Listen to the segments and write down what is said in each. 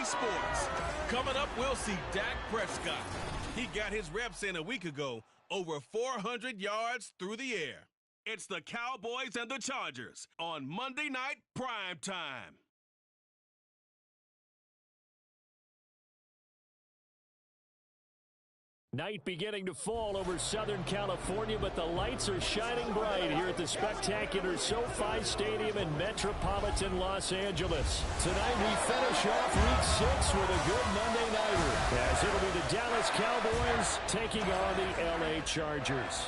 sports. Coming up, we'll see Dak Prescott. He got his reps in a week ago, over 400 yards through the air. It's the Cowboys and the Chargers on Monday Night Prime Time. Night beginning to fall over Southern California, but the lights are shining bright here at the spectacular SoFi Stadium in metropolitan Los Angeles. Tonight we finish off Week 6 with a good Monday nighter, as it'll be the Dallas Cowboys taking on the LA Chargers.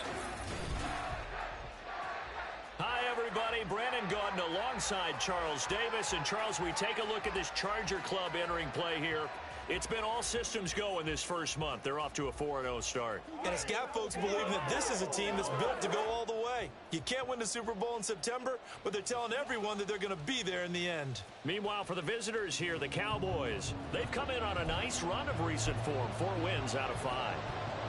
Hi, everybody. Brandon Gordon alongside Charles Davis. And, Charles, we take a look at this Charger club entering play here. It's been all systems go in this first month. They're off to a 4-0 start. And it's got folks believing that this is a team that's built to go all the way. You can't win the Super Bowl in September, but they're telling everyone that they're going to be there in the end. Meanwhile, for the visitors here, the Cowboys, they've come in on a nice run of recent form, 4 wins out of 5.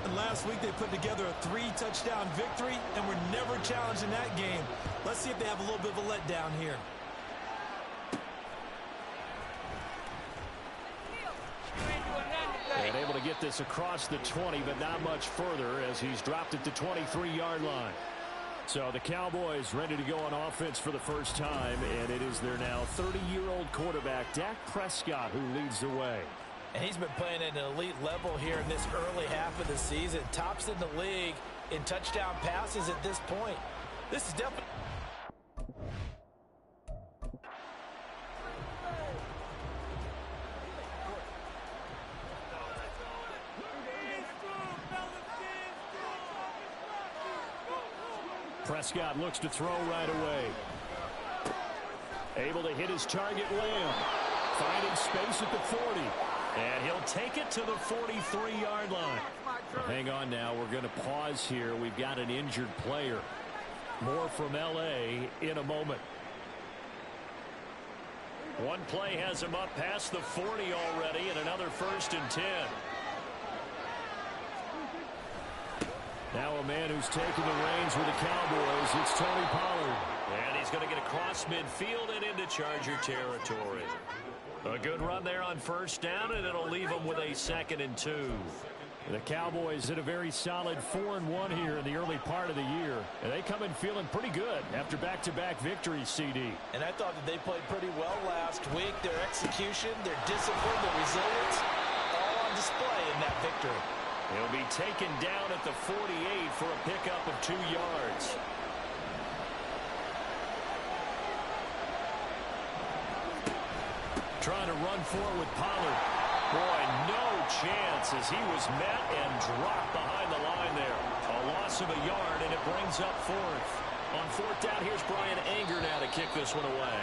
And last week they put together a 3-touchdown victory, and were never challenged in that game. Let's see if they have a little bit of a letdown here. And able to get this across the 20, but not much further as he's dropped it to 23-yard line. So the Cowboys ready to go on offense for the first time, and it is their now 30-year-old quarterback, Dak Prescott, who leads the way. And he's been playing at an elite level here in this early half of the season. Tops in the league in touchdown passes at this point. This is definitely... Prescott looks to throw right away. Able to hit his target, Lamb. Finding space at the 40. And he'll take it to the 43-yard line. Hang on now. We're going to pause here. We've got an injured player. More from L.A. in a moment. One play has him up past the 40 already, and another 1st and 10. Now a man who's taken the reins with the Cowboys, it's Tony Pollard. And he's going to get across midfield and into Charger territory. A good run there on 1st down, and it'll leave them with a 2nd and 2. The Cowboys did a very solid 4-1 here in the early part of the year. And they come in feeling pretty good after back-to-back victories, CD. And I thought that they played pretty well last week. Their execution, their discipline, their resilience, all on display in that victory. He'll be taken down at the 48 for a pickup of 2 yards. Trying to run forward with Pollard. Boy, no chance as he was met and dropped behind the line there. A loss of a yard, and it brings up 4th. On 4th down, here's Brian Anger now to kick this one away.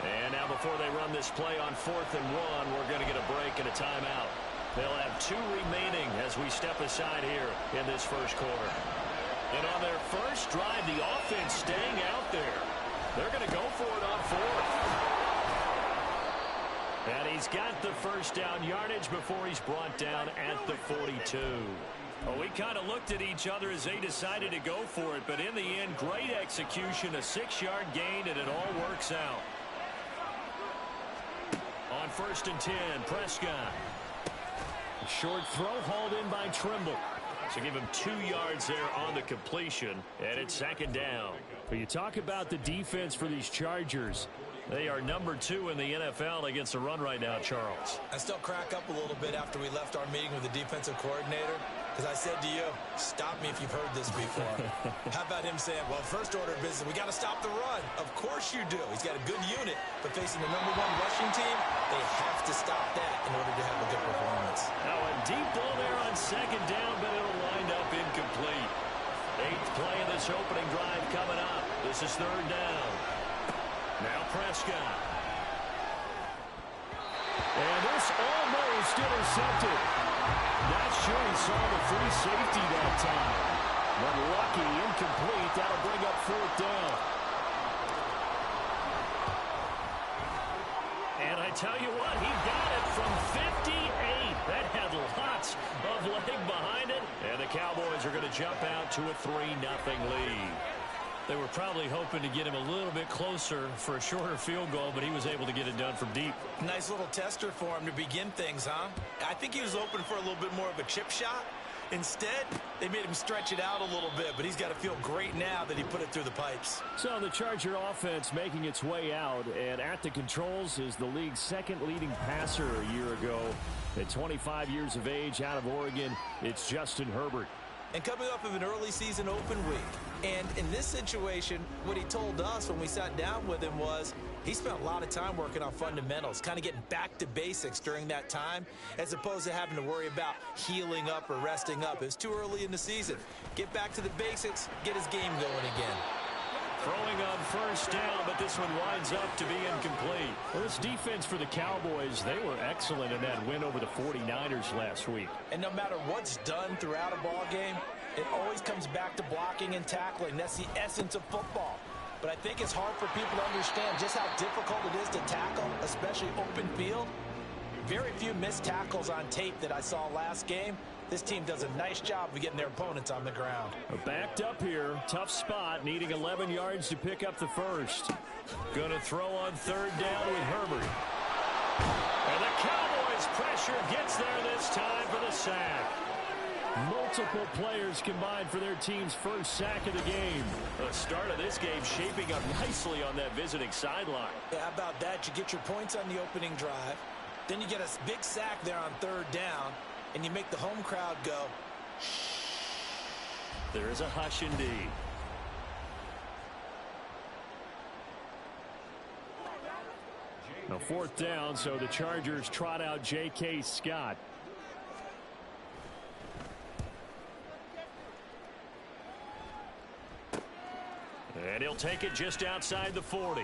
And now before they run this play on 4th and 1, we're going to get a break and a timeout. They'll have 2 remaining as we step aside here in this first quarter. And on their first drive, the offense staying out there. They're going to go for it on 4th. And he's got the 1st down yardage before he's brought down at the 42. Well, we kind of looked at each other as they decided to go for it, but in the end, great execution, a 6-yard gain, and it all works out. On 1st and 10, Prescott. Short throw hauled in by Trimble. So give him 2 yards there on the completion, and it's 2nd down. But you talk about the defense for these Chargers. They are number 2 in the NFL against the run right now, Charles. I still crack up a little bit after we left our meeting with the defensive coordinator, because I said to you, stop me if you've heard this before. How about him saying, well, first order of business, we got to stop the run. Of course you do. He's got a good unit, but facing the number 1 rushing team, they have to stop that in order to have a good performance. Now a deep ball there on 2nd down, but it'll wind up incomplete. 8th play of this opening drive coming up. This is 3rd down. Now Prescott. And this almost intercepted. Not sure he saw the free safety that time. But lucky, incomplete. That'll bring up 4th down. And I tell you what, he got it from 58. That had lots of leg behind it. And the Cowboys are going to jump out to a 3-0 lead. They were probably hoping to get him a little bit closer for a shorter field goal, but he was able to get it done from deep. Nice little tester for him to begin things, huh? I think he was open for a little bit more of a chip shot. Instead, they made him stretch it out a little bit, but he's got to feel great now that he put it through the pipes. So the Charger offense making its way out, and at the controls is the league's second leading passer a year ago. At 25 years of age, out of Oregon, it's Justin Herbert. And coming off of an early season open week. And in this situation, what he told us when we sat down with him was he spent a lot of time working on fundamentals, kind of getting back to basics during that time, as opposed to having to worry about healing up or resting up. It's too early in the season. Get back to the basics, get his game going again. Throwing on first down, but this one winds up to be incomplete. Well, this defense for the Cowboys, they were excellent in that win over the 49ers last week. And no matter what's done throughout a ball game, it always comes back to blocking and tackling. That's the essence of football. But I think it's hard for people to understand just how difficult it is to tackle, especially open field. Very few missed tackles on tape that I saw last game. This team does a nice job of getting their opponents on the ground. Backed up here, tough spot, needing 11 yards to pick up the first. Going to throw on third down with Herbert. And the Cowboys pressure gets there this time for the sack. Multiple players combined for their team's first sack of the game. The start of this game shaping up nicely on that visiting sideline. Yeah, how about that? You get your points on the opening drive. Then you get a big sack there on third down. And you make the home crowd go, shh. There is a hush indeed. Now fourth down, so the Chargers trot out J.K. Scott. And he'll take it just outside the 40.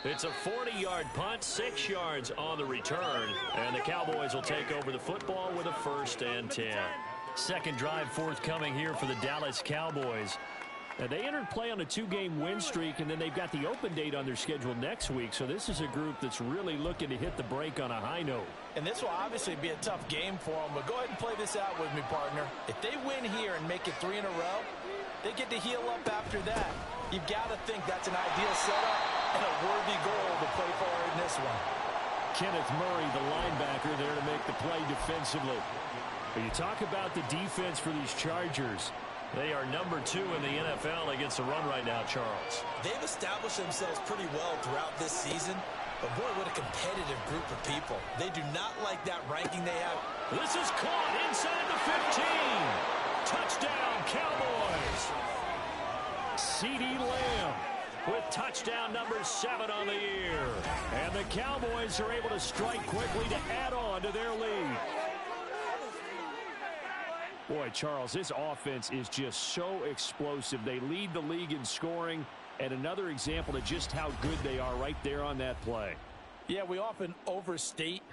It's a 40-yard punt, 6 yards on the return, and the Cowboys will take over the football with a 1st and 10. Second drive forthcoming here for the Dallas Cowboys. Now, they entered play on a 2-game win streak, and then they've got the open date on their schedule next week, so this is a group that's really looking to hit the break on a high note. And this will obviously be a tough game for them, but go ahead and play this out with me, partner. If they win here and make it 3 in a row, they get to heal up after that. You've got to think that's an ideal setup and a worthy goal to play for in this one. Kenneth Murray, the linebacker, there to make the play defensively. But you talk about the defense for these Chargers. They are number 2 in the NFL against the run right now, Charles. They've established themselves pretty well throughout this season. But, boy, what a competitive group of people. They do not like that ranking they have. This is caught inside the 15. Touchdown, Cowboys. CeeDee Lamb with touchdown number 7 on the year. And the Cowboys are able to strike quickly to add on to their lead. Boy, Charles, this offense is just so explosive. They lead the league in scoring, and another example of just how good they are right there on that play. Yeah, we often overstate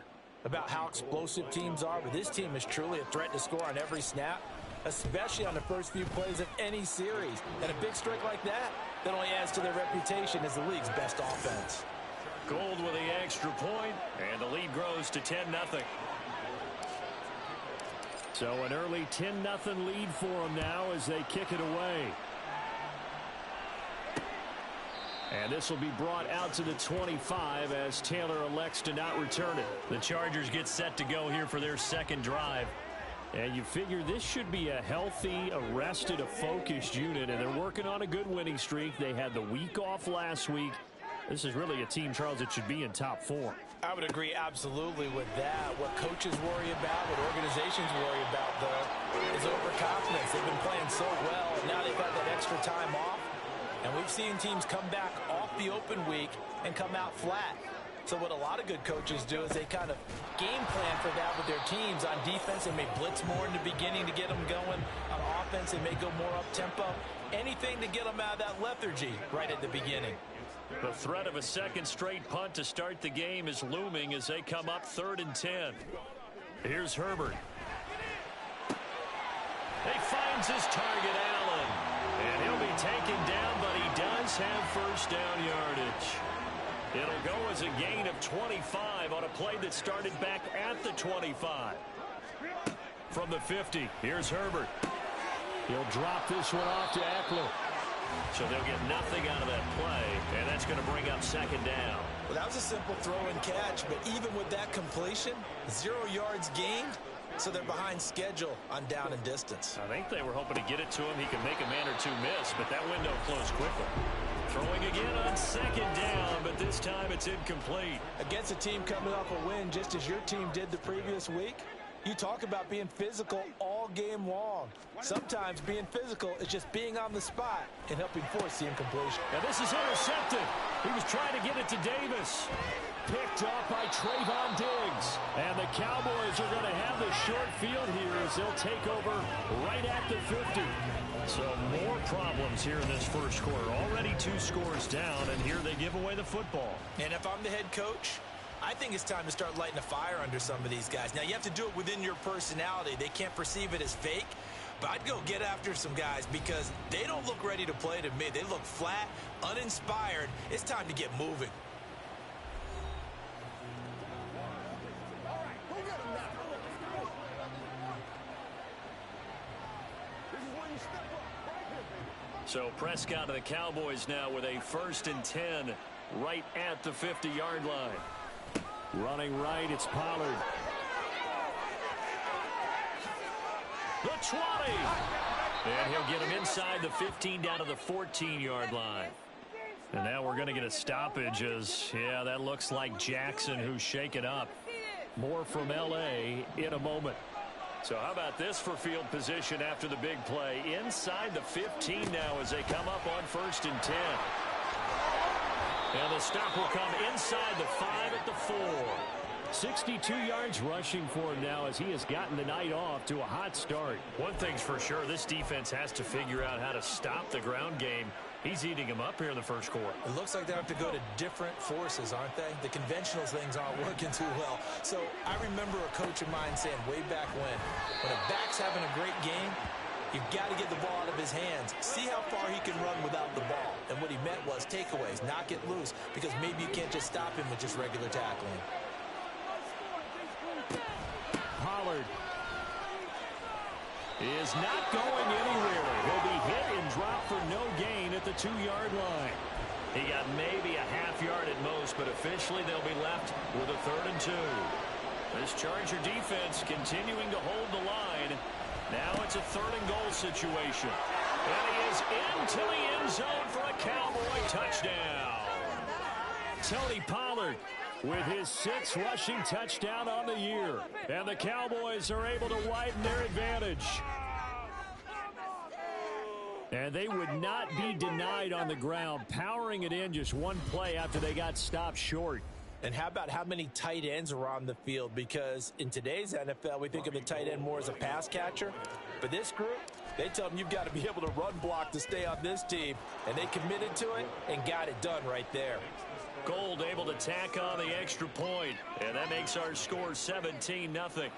about how explosive teams are, but this team is truly a threat to score on every snap, especially on the first few plays of any series. And a big strike like that only adds to their reputation as the league's best offense. Gold with the extra point, and the lead grows to 10-0. So an early 10-0 lead for them now as they kick it away. And this will be brought out to the 25 as Taylor elects to not return it. The Chargers get set to go here for their second drive. And you figure this should be a healthy, arrested, a focused unit, and they're working on a good winning streak. They had the week off last week. This is really a team, Charles, that should be in top 4. I would agree absolutely with that. What coaches worry about, what organizations worry about, though, is overconfidence. They've been playing so well, and now they've got that extra time off. And we've seen teams come back off the open week and come out flat. So what a lot of good coaches do is they kind of game plan for that with their teams. On defense, they may blitz more in the beginning to get them going. On offense, they may go more up-tempo. Anything to get them out of that lethargy right at the beginning. The threat of a second straight punt to start the game is looming as they come up 3rd and 10. Here's Herbert. He finds his target, Allen. And he'll be taken down, but he does have first down yardage. It'll go as a gain of 25 on a play that started back at the 25. From the 50, here's Herbert. He'll drop this one off to Eckler. So they'll get nothing out of that play, and that's going to bring up second down. Well, that was a simple throw and catch, but even with that completion, 0 yards gained, so they're behind schedule on down and distance. I think they were hoping to get it to him. He could make a man or two miss, but that window closed quickly. Throwing again on second down, but this time it's incomplete. Against a team coming off a win just as your team did the previous week, you talk about being physical all game long. Sometimes being physical is just being on the spot and helping force the incompletion. Now this is intercepted. He was trying to get it to Davis. Picked off by Trayvon Diggs. And the Cowboys are going to have the short field here as they'll take over right at the 50. So more problems here in this first quarter. Already 2 scores down, and here they give away the football. And if I'm the head coach, I think it's time to start lighting a fire under some of these guys. Now, you have to do it within your personality. They can't perceive it as fake. But I'd go get after some guys because they don't look ready to play to me. They look flat, uninspired. It's time to get moving. So Prescott and the Cowboys now with a 1st and 10 right at the 50-yard line. Running right, it's Pollard. The 20. And he'll get him inside the 15 down to the 14-yard line. And now we're going to get a stoppage as, yeah, that looks like Jackson who's shaken up. More from L.A. in a moment. So how about this for field position after the big play? Inside the 15 now as they come up on 1st and 10. And the stop will come inside the 5 at the 4. 62 yards rushing for him now as he has gotten the night off to a hot start. One thing's for sure, this defense has to figure out how to stop the ground game. He's eating him up here in the first quarter. It looks like they have to go to different forces, aren't they? The conventional things aren't working too well. So I remember a coach of mine saying way back when a back's having a great game, you've got to get the ball out of his hands. See how far he can run without the ball. And what he meant was takeaways, knock it loose, because maybe you can't just stop him with just regular tackling. Pollard is not going anywhere. He'll be hit and dropped for no gain at the 2-yard line. He got maybe a half yard at most, but officially they'll be left with a 3rd and 2. This Charger defense continuing to hold the line. Now it's a 3rd and goal situation. And he is into the end zone for a Cowboy touchdown. Tony Pollard with his 6th rushing touchdown on the year. And the Cowboys are able to widen their advantage. And they would not be denied on the ground, powering it in just one play after they got stopped short. And how about how many tight ends are on the field? Because in today's NFL, we think of the tight end more as a pass catcher. But this group, they tell them you've got to be able to run block to stay on this team. And they committed to it and got it done right there. Gold able to tack on the extra point, and that makes our score 17-0.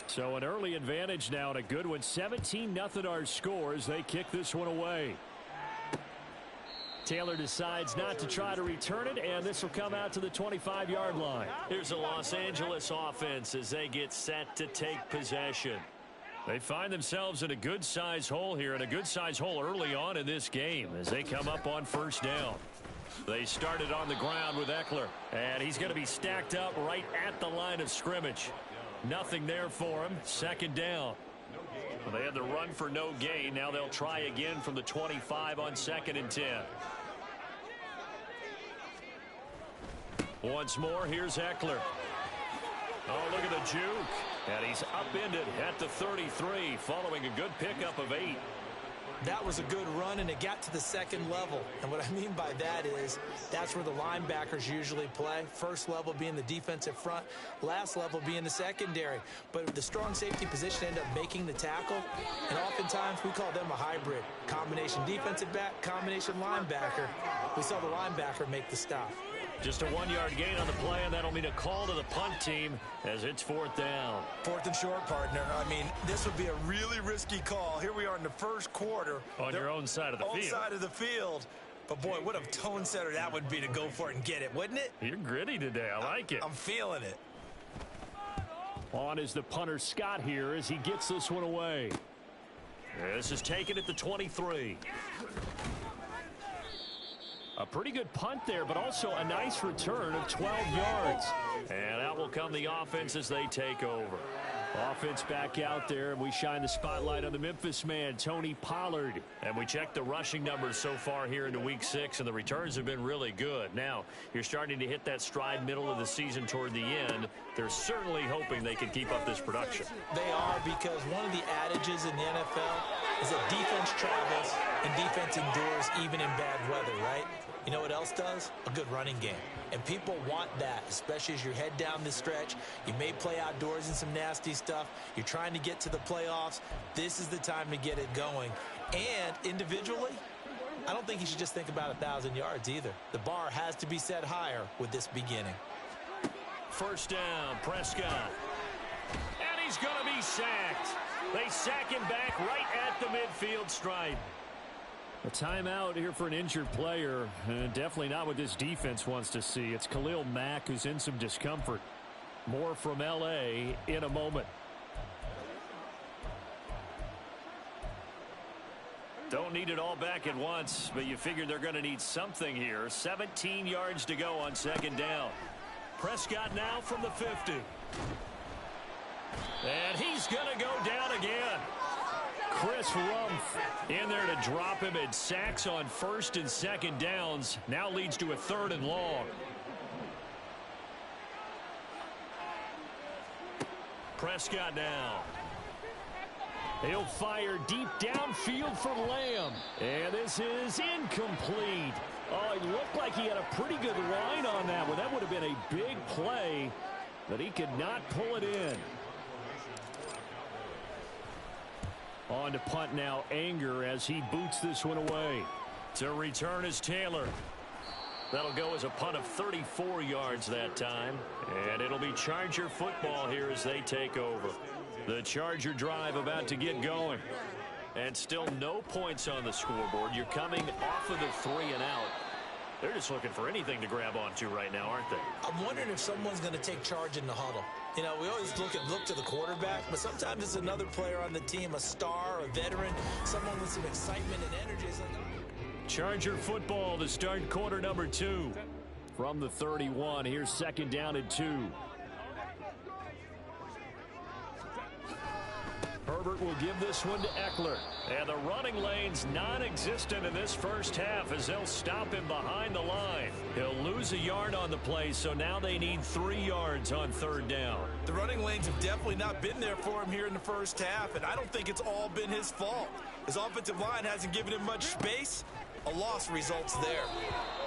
So an early advantage now and a good one. 17-0 our score as they kick this one away. Taylor decides not to try to return it, and this will come out to the 25-yard line. Here's the Los Angeles offense as they get set to take possession. They find themselves in a good-sized hole here, and a good-sized hole early on in this game as they come up on 1st down. They started on the ground with Eckler, and he's going to be stacked up right at the line of scrimmage. Nothing there for him. 2nd down. Well, they had the run for no gain. Now they'll try again from the 25 on 2nd and 10. Once more, here's Eckler. Oh, look at the juke. And he's upended at the 33 following a good pickup of 8. That was a good run, and it got to the 2nd level. And what I mean by that is that's where the linebackers usually play. First level being the defensive front, last level being the secondary. But the strong safety position ended up making the tackle, and oftentimes we call them a hybrid. Combination defensive back, combination linebacker. We saw the linebacker make the stop. Just a 1-yard gain on the play, and that'll mean a call to the punt team as it's 4th down. 4th and short, partner. I mean, this would be a really risky call. Here we are in the first quarter. On your own side of the field. Own side of the field. But, boy, what a tone setter that would be to go for it and get it, wouldn't it? You're gritty today. I like it. I'm feeling it. On is the punter Scott here as he gets this one away. This is taken at the 23. A pretty good punt there, but also a nice return of 12 yards. And out will come the offense as they take over. Offense back out there, and we shine the spotlight on the Memphis man, Tony Pollard. And we check the rushing numbers so far here into Week 6, and the returns have been really good. Now, you're starting to hit that stride middle of the season toward the end. They're certainly hoping they can keep up this production. They are, because one of the adages in the NFL is that defense travels and defense endures even in bad weather, right? You know what else does? A good running game. And people want that, especially as you head down the stretch. You may play outdoors in some nasty stuff. You're trying to get to the playoffs. This is the time to get it going. And individually, I don't think you should just think about 1,000 yards either. The bar has to be set higher with this beginning. First down, Prescott. And he's going to be sacked. They sack him back right at the midfield stripe. A timeout here for an injured player. Definitely not what this defense wants to see. It's Khalil Mack who's in some discomfort. More from L.A. in a moment. Don't need it all back at once, but you figure they're going to need something here. 17 yards to go on second down. Prescott now from the 50. And he's going to go down again. Chris Rumph in there to drop him, and sacks on first and second downs. Now leads to a 3rd and long. Prescott now. He'll fire deep downfield for Lamb. And this is incomplete. Oh, it looked like he had a pretty good line on that one. That would have been a big play, but he could not pull it in. On to punt now, Anger, as he boots this one away. To return is Taylor. That'll go as a punt of 34 yards that time. And it'll be Charger football here as they take over. The Charger drive about to get going. And still no points on the scoreboard. You're coming off of the 3 and out. They're just looking for anything to grab onto right now, aren't they? I'm wondering if someone's going to take charge in the huddle. You know, we always look to the quarterback, but sometimes it's another player on the team, a star, a veteran, someone with some excitement and energy. It's like, Charger football to start quarter number 2. From the 31, here's second down and 2. Herbert will give this one to Eckler. And the running lane's non-existent in this first half as they'll stop him behind the line. He'll lose a yard on the play, so now they need 3 yards on third down. the running lanes have definitely not been there for him here in the first half, and I don't think it's all been his fault. His offensive line hasn't given him much space. A loss results there.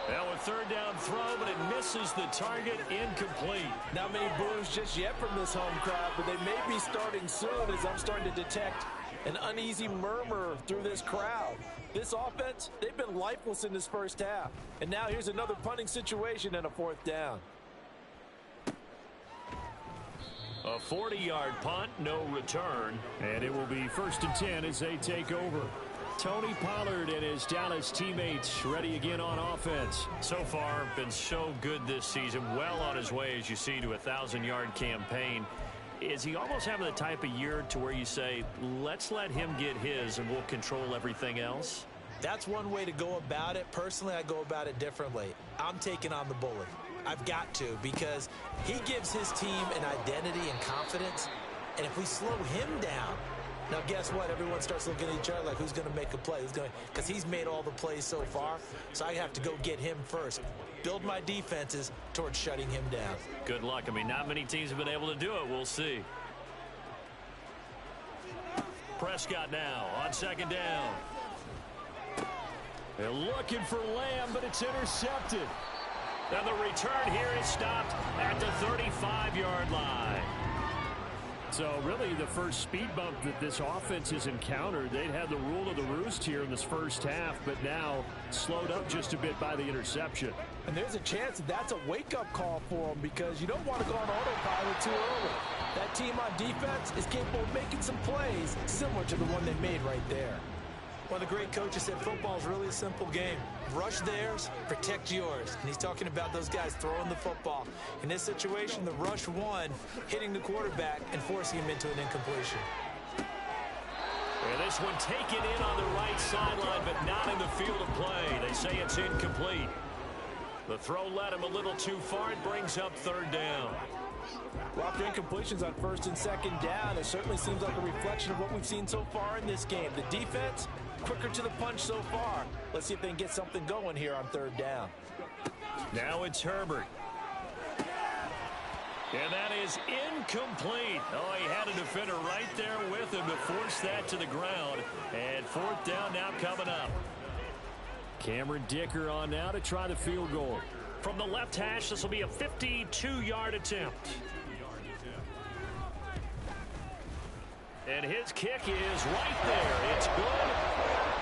Now a third down throw, but it misses the target, incomplete. Not many boos just yet from this home crowd, but they may be starting soon as I'm starting to detect an uneasy murmur through this crowd. This offense, they've been lifeless in this first half. And now here's another punting situation and a fourth down. A 40-yard punt, no return. And it will be 1st and 10 as they take over. Tony Pollard and his Dallas teammates ready again on offense. So far, been so good this season. Well on his way, as you see, to a 1,000-yard campaign. Is he almost having the type of year to where you say, let's let him get his and we'll control everything else? That's one way to go about it. Personally, I go about it differently. I'm taking on the bully. I've got to, because he gives his team an identity and confidence. And if we slow him down, now guess what? Everyone starts looking at each other like, who's going to make a play? Because he's made all the plays so far. So I have to go get him first. Build my defenses towards shutting him down. Good luck. I mean, not many teams have been able to do it. We'll see. Prescott now on second down. They're looking for Lamb, but it's intercepted. Now the return here is stopped at the 35-yard line. So really the first speed bump that this offense has encountered, they'd had the rule of the roost here in this first half, but now slowed up just a bit by the interception. And there's a chance that that's a wake-up call for them, because you don't want to go on autopilot too early. That team on defense is capable of making some plays similar to the one they made right there. One of the great coaches said football is really a simple game. Rush theirs, protect yours. And he's talking about those guys throwing the football. In this situation, the rush won, hitting the quarterback and forcing him into an incompletion. And this one taken in on the right sideline, but not in the field of play. They say it's incomplete. The throw led him a little too far. It brings up third down. Well, after incompletions on first and second down, it certainly seems like a reflection of what we've seen so far in this game. The defense, quicker to the punch so far. Let's see if they can get something going here on third down. Now it's Herbert. And that is incomplete. Oh, he had a defender right there with him to force that to the ground. And fourth down now coming up. Cameron Dicker on now to try the field goal. From the left hash, this will be a 52-yard attempt. And his kick is right there. It's good.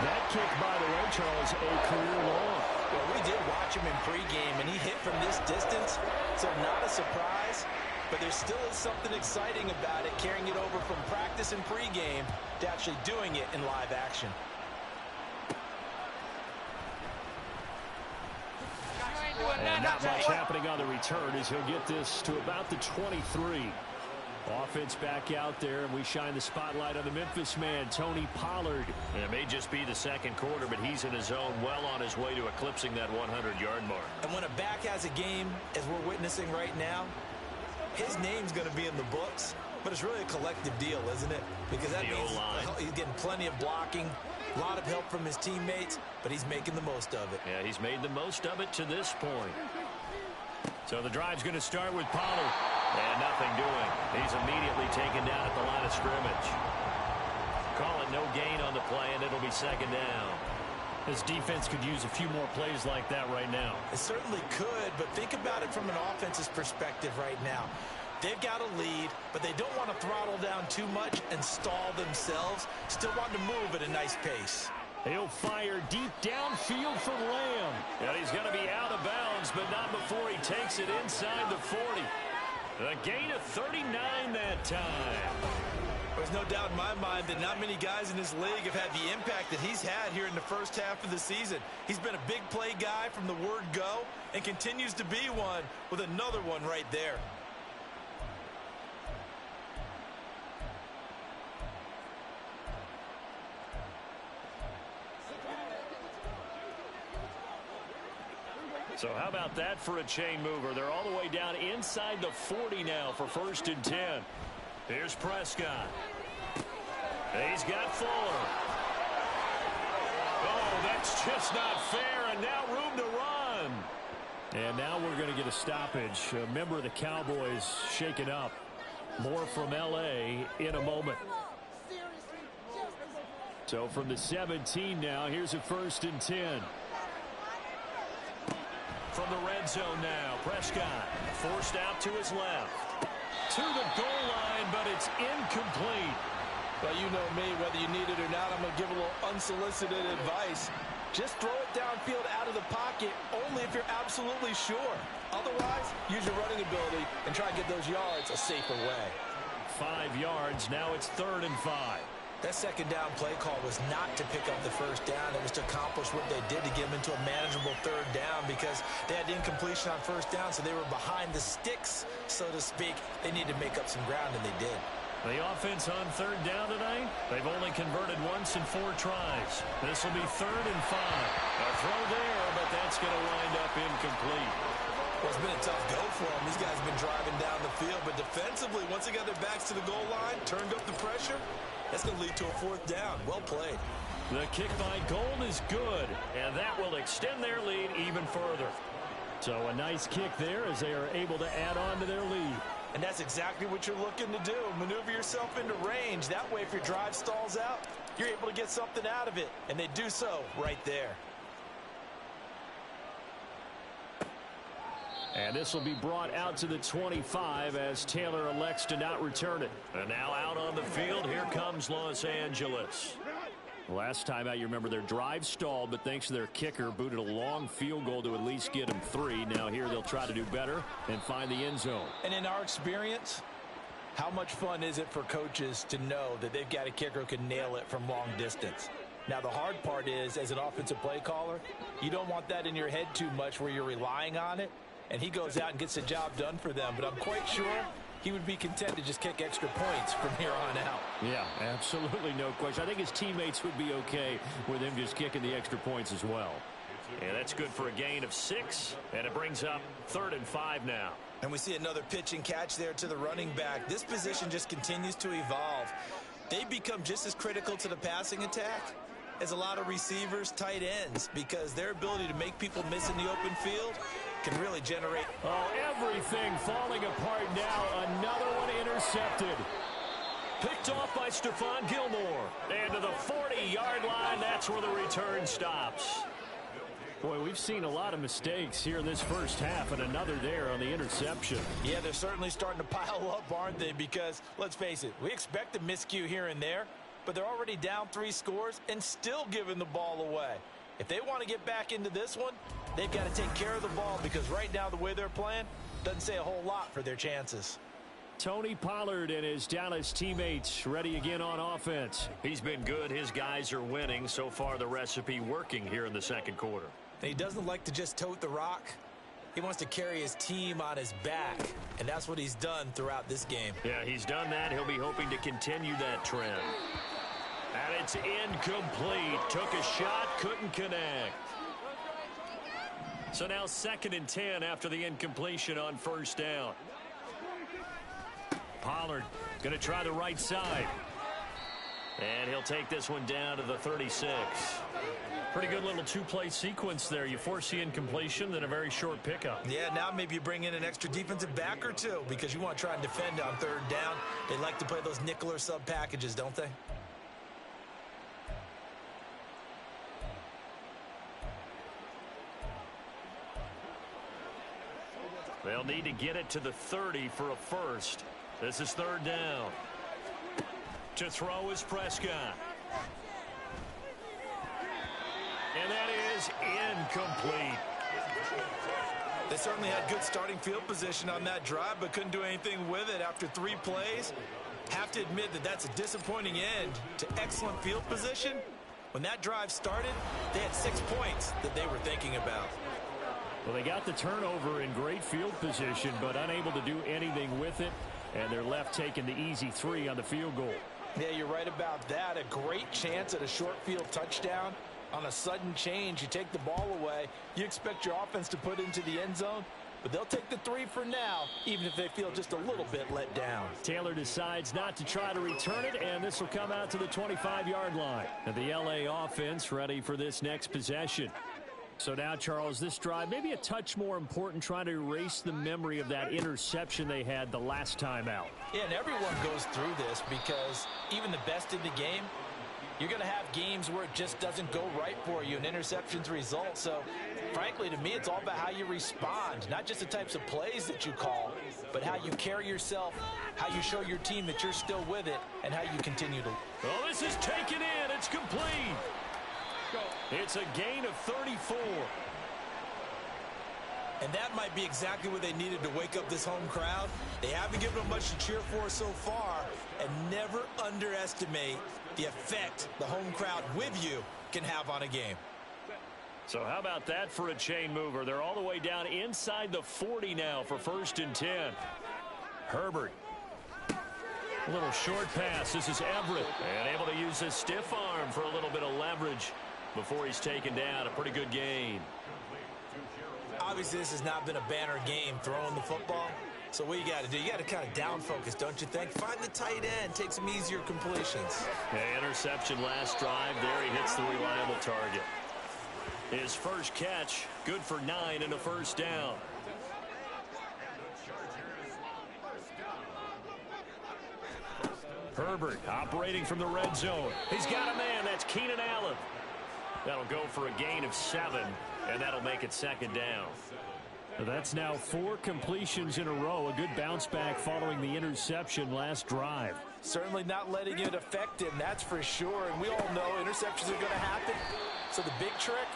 That kick, by the way, Charles, a career long. Well, we did watch him in pregame, and he hit from this distance, so not a surprise. But there still is something exciting about it, carrying it over from practice and pregame to actually doing it in live action. And not much happening on the return as he'll get this to about the 23. Offense back out there, and we shine the spotlight on the Memphis man, Tony Pollard. And it may just be the second quarter, but he's in his zone, well on his way to eclipsing that 100-yard mark. And when a back has a game, as we're witnessing right now, his name's going to be in the books, but it's really a collective deal, isn't it? Because that means he's getting plenty of blocking, a lot of help from his teammates, but he's making the most of it. Yeah, he's made the most of it to this point. So the drive's going to start with Pollard. And nothing doing. He's immediately taken down at the line of scrimmage. Call it no gain on the play, and it'll be second down. This defense could use a few more plays like that right now. It certainly could, but think about it from an offense's perspective right now. They've got a lead, but they don't want to throttle down too much and stall themselves. Still want to move at a nice pace. He'll fire deep downfield for Lamb. And he's going to be out of bounds, but not before he takes it inside the 40. A gain of 39 that time. There's no doubt in my mind that not many guys in this league have had the impact that he's had here in the first half of the season. He's been a big play guy from the word go and continues to be one with another one right there. So how about that for a chain mover? They're all the way down inside the 40 now for first and 10. Here's Prescott. He's got Fuller. Oh, that's just not fair, and now room to run. And now we're going to get a stoppage. A member of the Cowboys shaken up. More from L.A. in a moment. So from the 17 now, here's a first and 10. From the red zone now, Prescott forced out to his left. To the goal line, but it's incomplete. Well, you know me, whether you need it or not, I'm going to give a little unsolicited advice. Just throw it downfield out of the pocket, only if you're absolutely sure. Otherwise, use your running ability and try to get those yards a safer way. 5 yards, now it's 3rd and 5. That second down play call was not to pick up the first down. It was to accomplish what they did to get them into a manageable 3rd down because they had incompletion on first down, so they were behind the sticks, so to speak. They needed to make up some ground, and they did. The offense on 3rd down tonight, they've only converted once in 4 tries. This will be 3rd and 5. A throw there, but that's going to wind up incomplete. Well, it's been a tough go for them. These guys have been driving down the field, but defensively, once they got their backs to the goal line, turned up the pressure, that's going to lead to a 4th down. Well played. The kick by Gold is good, and that will extend their lead even further. So a nice kick there as they are able to add on to their lead. And that's exactly what you're looking to do. Maneuver yourself into range. That way, if your drive stalls out, you're able to get something out of it. And they do so right there. And this will be brought out to the 25 as Taylor elects to not return it. And now out on the field, here comes Los Angeles. Last time out, you remember their drive stalled, but thanks to their kicker, booted a long field goal to at least get them 3. Now here they'll try to do better and find the end zone. And in our experience, how much fun is it for coaches to know that they've got a kicker who can nail it from long distance? Now, the hard part is, as an offensive play caller, you don't want that in your head too much where you're relying on it, and he goes out and gets the job done for them. But I'm quite sure he would be content to just kick extra points from here on out. Yeah, absolutely no question. I think his teammates would be okay with him just kicking the extra points as well. And that's good for a gain of 6, and it brings up 3rd and 5 now. And we see another pitch and catch there to the running back. This position just continues to evolve. They become just as critical to the passing attack as a lot of receivers, tight ends, because their ability to make people miss in the open field can really generate. Oh, everything falling apart now. Another one intercepted. Picked off by Stephon Gilmore. And to the 40-yard line, that's where the return stops. Boy, we've seen a lot of mistakes here in this first half, and another there on the interception. Yeah, they're certainly starting to pile up, aren't they? Because, let's face it, we expect a miscue here and there, but they're already down 3 scores and still giving the ball away. If they want to get back into this one, they've got to take care of the ball, because right now the way they're playing doesn't say a whole lot for their chances. Tony Pollard and his Dallas teammates ready again on offense. He's been good. His guys are winning. So far, the recipe working here in the second quarter. And he doesn't like to just tote the rock. He wants to carry his team on his back, and that's what he's done throughout this game. Yeah, he's done that. He'll be hoping to continue that trend. And it's incomplete. Took a shot, couldn't connect. So now 2nd and 10 after the incompletion on 1st down. Pollard going to try the right side. And he'll take this one down to the 36. Pretty good little 2-play sequence there. You force the incompletion, then a very short pickup. Yeah, now maybe you bring in an extra defensive back or two, because you want to try and defend on 3rd down. They like to play those nickel or sub packages, don't they? They'll need to get it to the 30 for a first. This is 3rd down. To throw is Prescott. And that is incomplete. They certainly had good starting field position on that drive, but couldn't do anything with it after 3 plays. Have to admit that that's a disappointing end to excellent field position. When that drive started, they had 6 points that they were thinking about. Well, they got the turnover in great field position, but unable to do anything with it. And they're left taking the easy 3 on the field goal. Yeah, you're right about that. A great chance at a short field touchdown. On a sudden change, you take the ball away. You expect your offense to put into the end zone, but they'll take the 3 for now, even if they feel just a little bit let down. Taylor decides not to try to return it, and this will come out to the 25-yard line. And the LA offense ready for this next possession. So now, Charles, this drive maybe a touch more important, trying to erase the memory of that interception they had the last time out. Yeah, and everyone goes through this, because even the best in the game, you're going to have games where it just doesn't go right for you, and interceptions result. So, frankly, to me, it's all about how you respond, not just the types of plays that you call, but how you carry yourself, how you show your team that you're still with it, and how you continue to. Oh, this is taken in. It's complete. It's a gain of 34. And that might be exactly what they needed to wake up this home crowd. They haven't given them much to cheer for so far, and never underestimate the effect the home crowd with you can have on a game. So how about that for a chain mover? They're all the way down inside the 40 now for 1st and 10. Herbert. A little short pass. This is Everett. And able to use his stiff arm for a little bit of leverage before he's taken down. A pretty good gain. Obviously, this has not been a banner game throwing the football. So what you got to do, you got to kind of down focus, don't you think? Find the tight end, take some easier completions. Yeah, interception last drive. There he hits the reliable target. His first catch, good for 9 and a 1st down. Herbert operating from the red zone. He's got a man. That's Keenan Allen. That'll go for a gain of 7, and that'll make it 2nd down. That's now 4 completions in a row. A good bounce back following the interception last drive. Certainly not letting it affect him, that's for sure. And we all know interceptions are going to happen. So the big trick,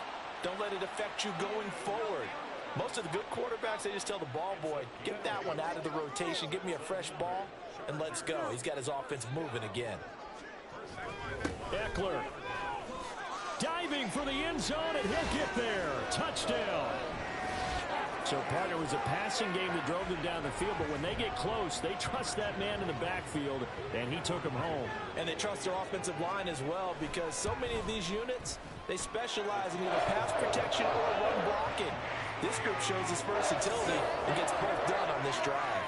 don't let it affect you going forward. Most of the good quarterbacks, they just tell the ball boy, get that one out of the rotation, give me a fresh ball, and let's go. He's got his offense moving again. Eckler diving for the end zone, and he'll get there. Touchdown. So, partner, it was a passing game that drove them down the field, but when they get close, they trust that man in the backfield, and he took them home. And they trust their offensive line as well, because so many of these units, they specialize in either pass protection or run blocking. This group shows its versatility and gets both done on this drive.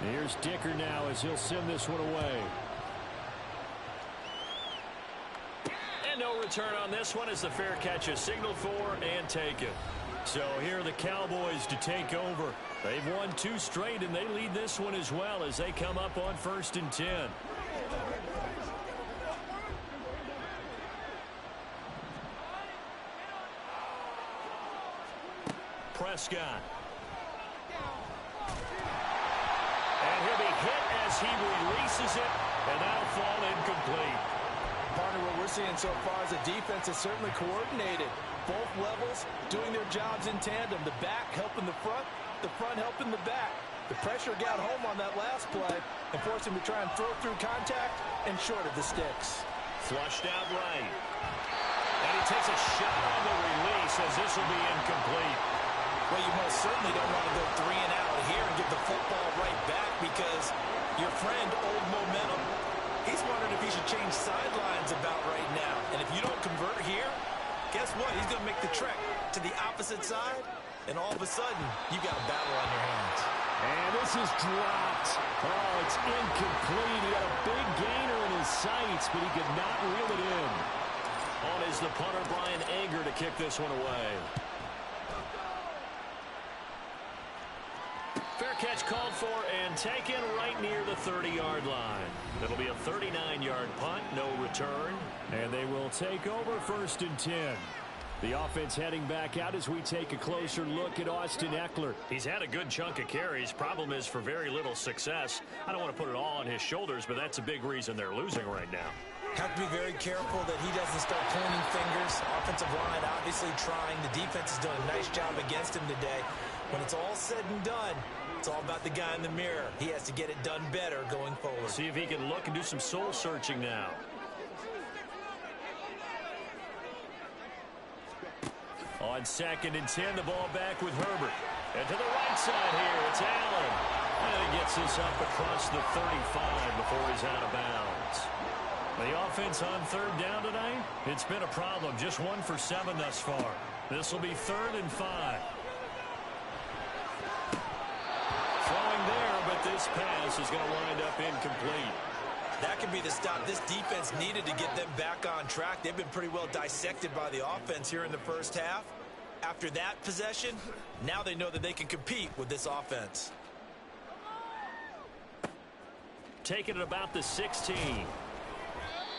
Here's Dicker now as he'll send this one away. And no return on this one as the fair catch is signaled for and taken. So here are the Cowboys to take over. They've won 2 straight, and they lead this one as well as they come up on 1st and 10. Prescott. And he'll be hit as he releases it, and that'll fall incomplete. Partner, what we're seeing so far is the defense is certainly coordinated. Both levels doing their jobs in tandem. The back helping the front helping the back. The pressure got home on that last play and forced him to try and throw through contact and short of the sticks. Flushed out right. And he takes a shot on the release as this will be incomplete. Well, you most certainly don't want to go 3 and out here and give the football right back, because your friend, Old Momentum, he's wondering if he should change sidelines about right now. And if you don't convert here, guess what? He's going to make the trek to the opposite side, and all of a sudden, you got a battle on your hands. And this is dropped. Oh, it's incomplete. He had a big gainer in his sights, but he could not reel it in. On is the punter, Brian Anger, to kick this one away. Fair catch called for and taken right near the 30-yard line. It'll be a 39-yard punt, no return. And they will take over 1st and 10. The offense heading back out as we take a closer look at Austin Eckler. He's had a good chunk of carries. Problem is, for very little success. I don't want to put it all on his shoulders, but that's a big reason they're losing right now. Have to be very careful that he doesn't start pointing fingers. Offensive line obviously trying. The defense has done a nice job against him today. When it's all said and done, it's all about the guy in the mirror. He has to get it done better going forward. See if he can look and do some soul searching now. On 2nd and 10, the ball back with Herbert. And to the right side here, it's Allen. And he gets this up across the 35 before he's out of bounds. The offense on 3rd down tonight, it's been a problem. Just 1 for 7 thus far. This will be 3rd and 5. Throwing there, but this pass is going to wind up incomplete. That could be the stop this defense needed to get them back on track. They've been pretty well dissected by the offense here in the first half. After that possession, now they know that they can compete with this offense. Taking it about the 16.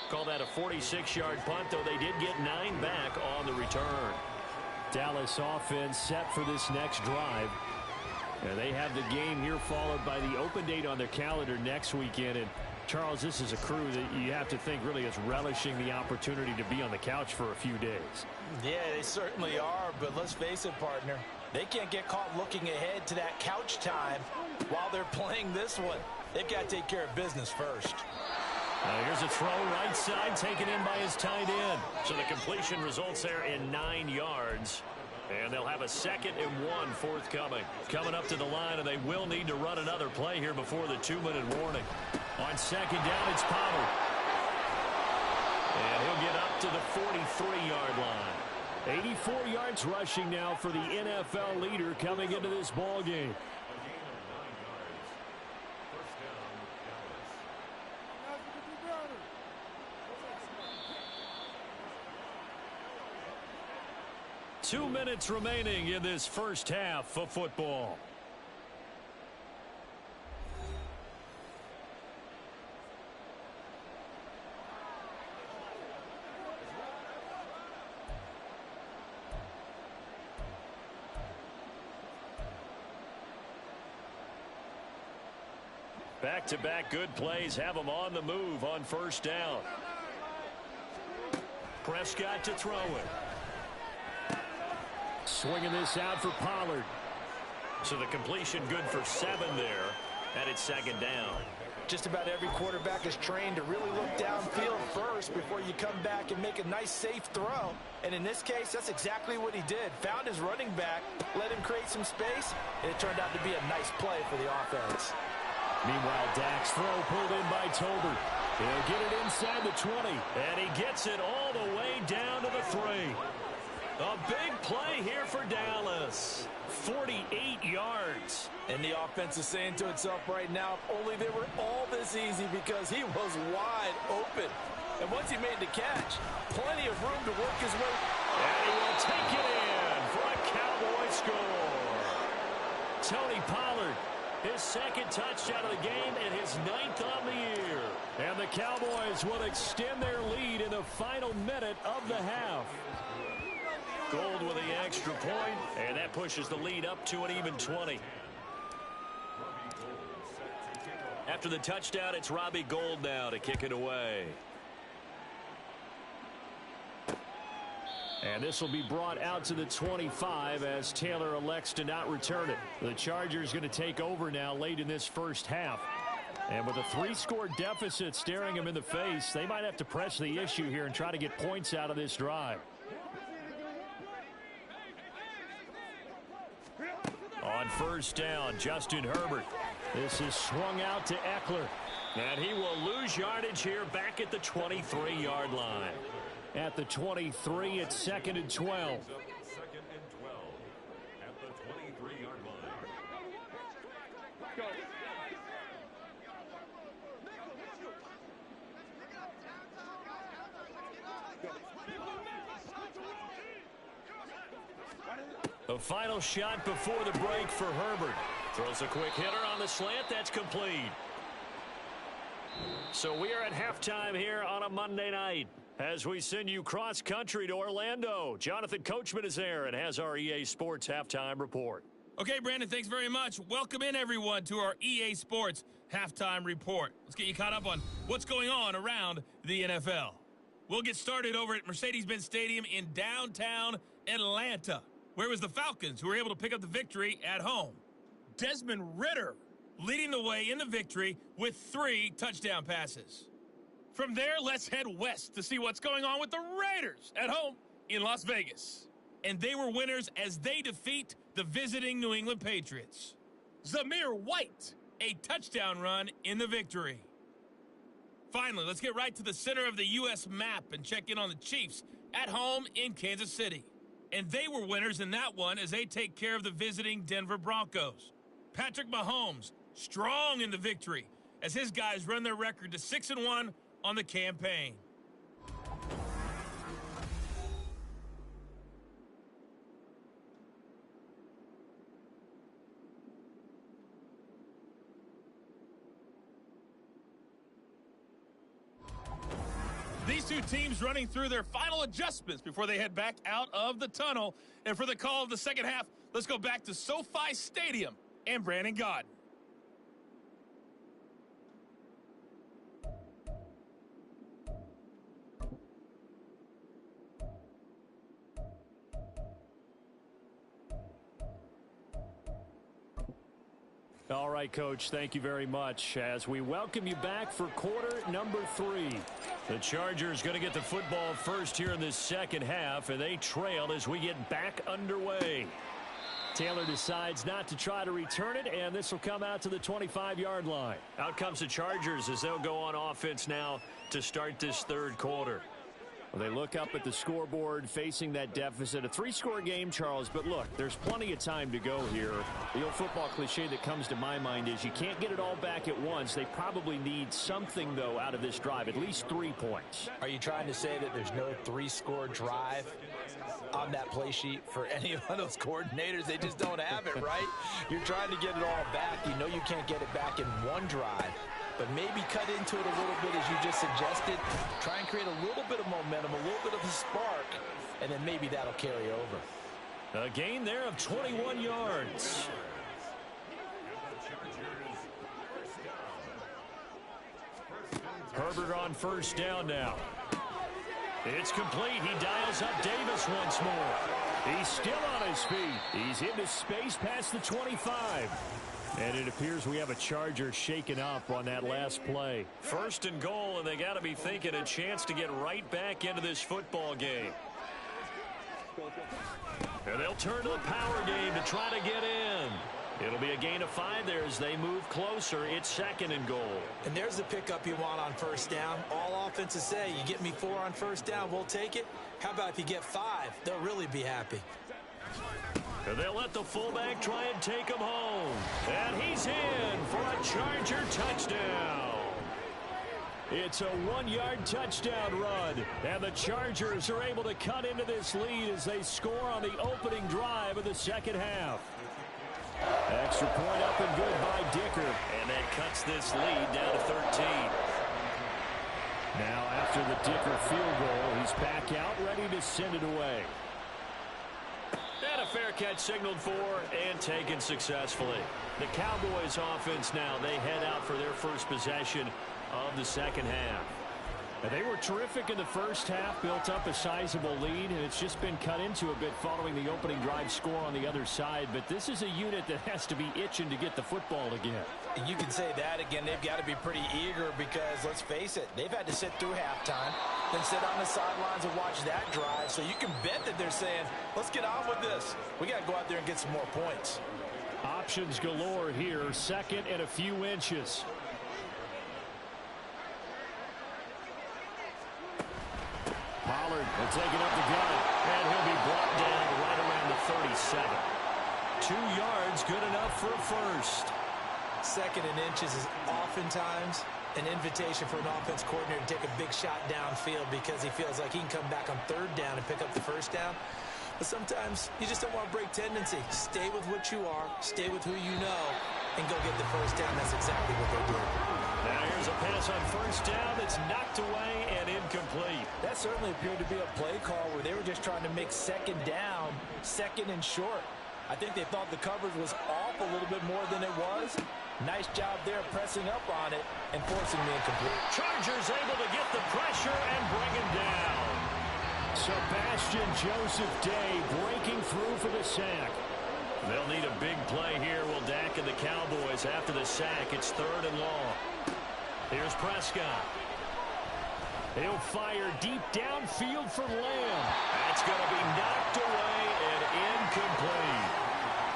Call that a 46-yard punt, though they did get 9 back on the return. Dallas offense set for this next drive. And they have the game here followed by the open date on their calendar next weekend. And Charles, this is a crew that you have to think really is relishing the opportunity to be on the couch for a few days. Yeah, they certainly are, but let's face it, partner. They can't get caught looking ahead to that couch time while they're playing this one. They've got to take care of business first. Here's a throw right side taken in by his tight end. So the completion results there in 9 yards. And they'll have a 2nd and 1 forthcoming. Coming up to the line, and they will need to run another play here before the 2-minute warning. On 2nd down, it's Pollard. And he'll get up to the 43-yard line. 84 yards rushing now for the NFL leader coming into this ball game. Two minutes remaining in this first half of football. Back-to-back good plays have them on the move on 1st down. Prescott to throw it. Swinging this out for Pollard. So the completion good for 7 there, and it's 2nd down. Just about every quarterback is trained to really look downfield first before you come back and make a nice, safe throw. And in this case, that's exactly what he did. Found his running back, let him create some space, and it turned out to be a nice play for the offense. Meanwhile, Dak's throw pulled in by Tolbert. He'll get it inside the 20, and he gets it all the way down to the 3. A big play here for Dallas. 48 yards. And the offense is saying to itself right now, if only they were all this easy, because he was wide open. And once he made the catch, plenty of room to work his way. And he will take it in for a Cowboy score. Tony Pollard, his second touchdown of the game and his 9th on the year. And the Cowboys will extend their lead in the final minute of the half. Gold with the extra point, and that pushes the lead up to an even 20. After the touchdown, it's Robbie Gould now to kick it away. And this will be brought out to the 25 as Taylor elects to not return it. The Chargers going to take over now late in this first half. And with a 3-score deficit staring them in the face, they might have to press the issue here and try to get points out of this drive. On first down, Justin Herbert. This is swung out to Eckler. And he will lose yardage here back at the 23-yard line. At the 23, it's 2nd and 12. At the 23-yard line. Go. A final shot before the break for Herbert. Throws a quick hitter on the slant. That's complete. So we are at halftime here on a Monday night as we send you cross-country to Orlando. Jonathan Coachman is there and has our EA Sports halftime report. Okay, Brandon, thanks very much. Welcome in, everyone, to our EA Sports halftime report. Let's get you caught up on what's going on around the NFL. We'll get started over at Mercedes-Benz Stadium in downtown Atlanta, where it was the Falcons who were able to pick up the victory at home. Desmond Ridder leading the way in the victory with 3 touchdown passes. From there, let's head west to see what's going on with the Raiders at home in Las Vegas. And they were winners as they defeat the visiting New England Patriots. Zamir White, a touchdown run in the victory. Finally, let's get right to the center of the U.S. map and check in on the Chiefs at home in Kansas City. And they were winners in that one as they take care of the visiting Denver Broncos. Patrick Mahomes, strong in the victory as his guys run their record to 6-1 on the campaign. These two teams running through their final adjustments before they head back out of the tunnel. And for the call of the second half, let's go back to SoFi Stadium and Brandon Gaudin. All right, Coach, thank you very much as we welcome you back for quarter number 3. The Chargers going to get the football first here in this second half, and they trail as we get back underway. Taylor decides not to try to return it, and this will come out to the 25-yard line. Out comes the Chargers as they'll go on offense now to start this third quarter. Well, they look up at the scoreboard facing that deficit. A 3-score game, Charles, but look, there's plenty of time to go here. The old football cliche that comes to my mind is you can't get it all back at once. They probably need something, though, out of this drive, at least 3 points. Are you trying to say that there's no 3-score drive on that play sheet for any of those coordinators? They just don't have it, right? You're trying to get it all back. You know you can't get it back in one drive. But maybe cut into it a little bit as you just suggested. Try and create a little bit of momentum, a little bit of a spark, and then maybe that'll carry over. A gain there of 21 yards. Herbert on first down now. It's complete. He dials up Davis once more. He's still on his feet. He's into space past the 25. And it appears we have a Charger shaken up on that last play. 1st and goal, and they got to be thinking a chance to get right back into this football game. And they'll turn to the power game to try to get in. It'll be a gain of 5 there as they move closer. It's 2nd and goal. And there's the pickup you want on 1st down. All offenses say, you get me 4 on 1st down, we'll take it. How about if you get 5? They'll really be happy. And they'll let the fullback try and take him home. And he's in for a Charger touchdown. It's a 1-yard touchdown run. And the Chargers are able to cut into this lead as they score on the opening drive of the 2nd half. Extra point up and good by Dicker. And that cuts this lead down to 13. Now after the Dicker field goal, he's back out ready to send it away. And a fair catch signaled for and taken successfully. The Cowboys offense now, they head out for their first possession of the 2nd half. And they were terrific in the 1st half, built up a sizable lead, and it's just been cut into a bit following the opening drive score on the other side. But this is a unit that has to be itching to get the football again. And you can say that again. They've got to be pretty eager because, let's face it, they've had to sit through halftime, then sit on the sidelines and watch that drive. So you can bet that they're saying, let's get on with this. We got to go out there and get some more points. Options galore here, 2nd and a few inches. Pollard will take it up the gut, and he'll be brought down right around the 37. 2 yards, good enough for a first. 2nd and inches is oftentimes an invitation for an offense coordinator to take a big shot downfield because he feels like he can come back on 3rd down and pick up the 1st down. But sometimes you just don't want to break tendency. Stay with what you are, stay with who you know, and go get the 1st down. That's exactly what they did. Now here's a pass on 1st down that's knocked away and incomplete. That certainly appeared to be a play call where they were just trying to make 2nd down, 2nd and short. I think they thought the coverage was off a little bit more than it was. Nice job there pressing up on it and forcing the incomplete. Chargers able to get the pressure and bring him down. Sebastian Joseph Day breaking through for the sack. They'll need a big play here, will Dak and the Cowboys. After the sack, it's 3rd and long. Here's Prescott. He'll fire deep downfield for Lamb. That's going to be knocked away and incomplete.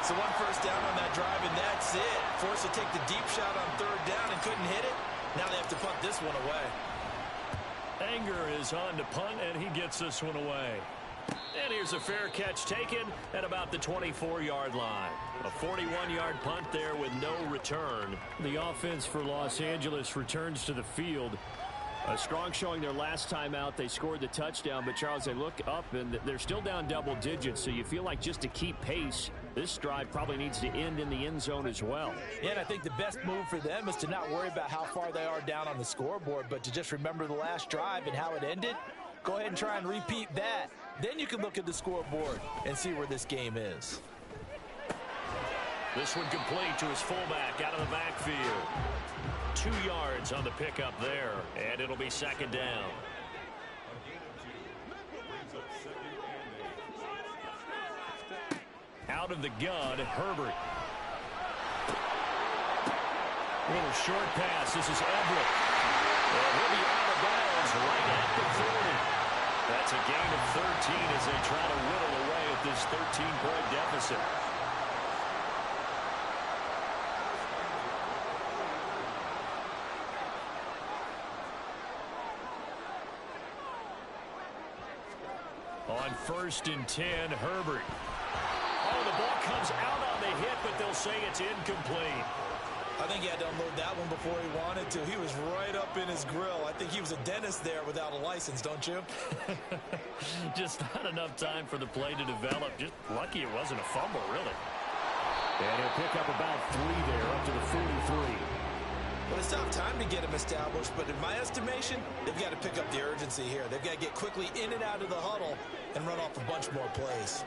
So 1 first down on that drive, and that's it. Forced to take the deep shot on 3rd down and couldn't hit it. Now they have to punt this one away. Anger is on to punt, and he gets this one away. And here's a fair catch taken at about the 24-yard line. A 41-yard punt there with no return. The offense for Los Angeles returns to the field. A strong showing their last time out. They scored the touchdown, but Charles, they look up and they're still down double digits, so you feel like just to keep pace, this drive probably needs to end in the end zone as well. Yeah, and I think the best move for them is to not worry about how far they are down on the scoreboard, but to just remember the last drive and how it ended. Go ahead and try and repeat that. Then you can look at the scoreboard and see where this game is. This one complete to his fullback out of the backfield. 2 yards on the pickup there, and it'll be 2nd down. Out of the gun, Herbert. Little short pass. This is Everett. And he'll be out of bounds right at the 40. That's a gain of 13 as they try to whittle away at this 13-point deficit. On 1st and 10, Herbert. Oh, the ball comes out on the hit, but they'll say it's incomplete. I think he had to unload that one before he wanted to. He was right up in his grill. I think he was a dentist there without a license, don't you? Just not enough time for the play to develop. Just lucky it wasn't a fumble, really. And he'll pick up about 3 there, up to the 43. Well, it's tough time to get him established, but in my estimation, they've got to pick up the urgency here. They've got to get quickly in and out of the huddle and run off a bunch more plays.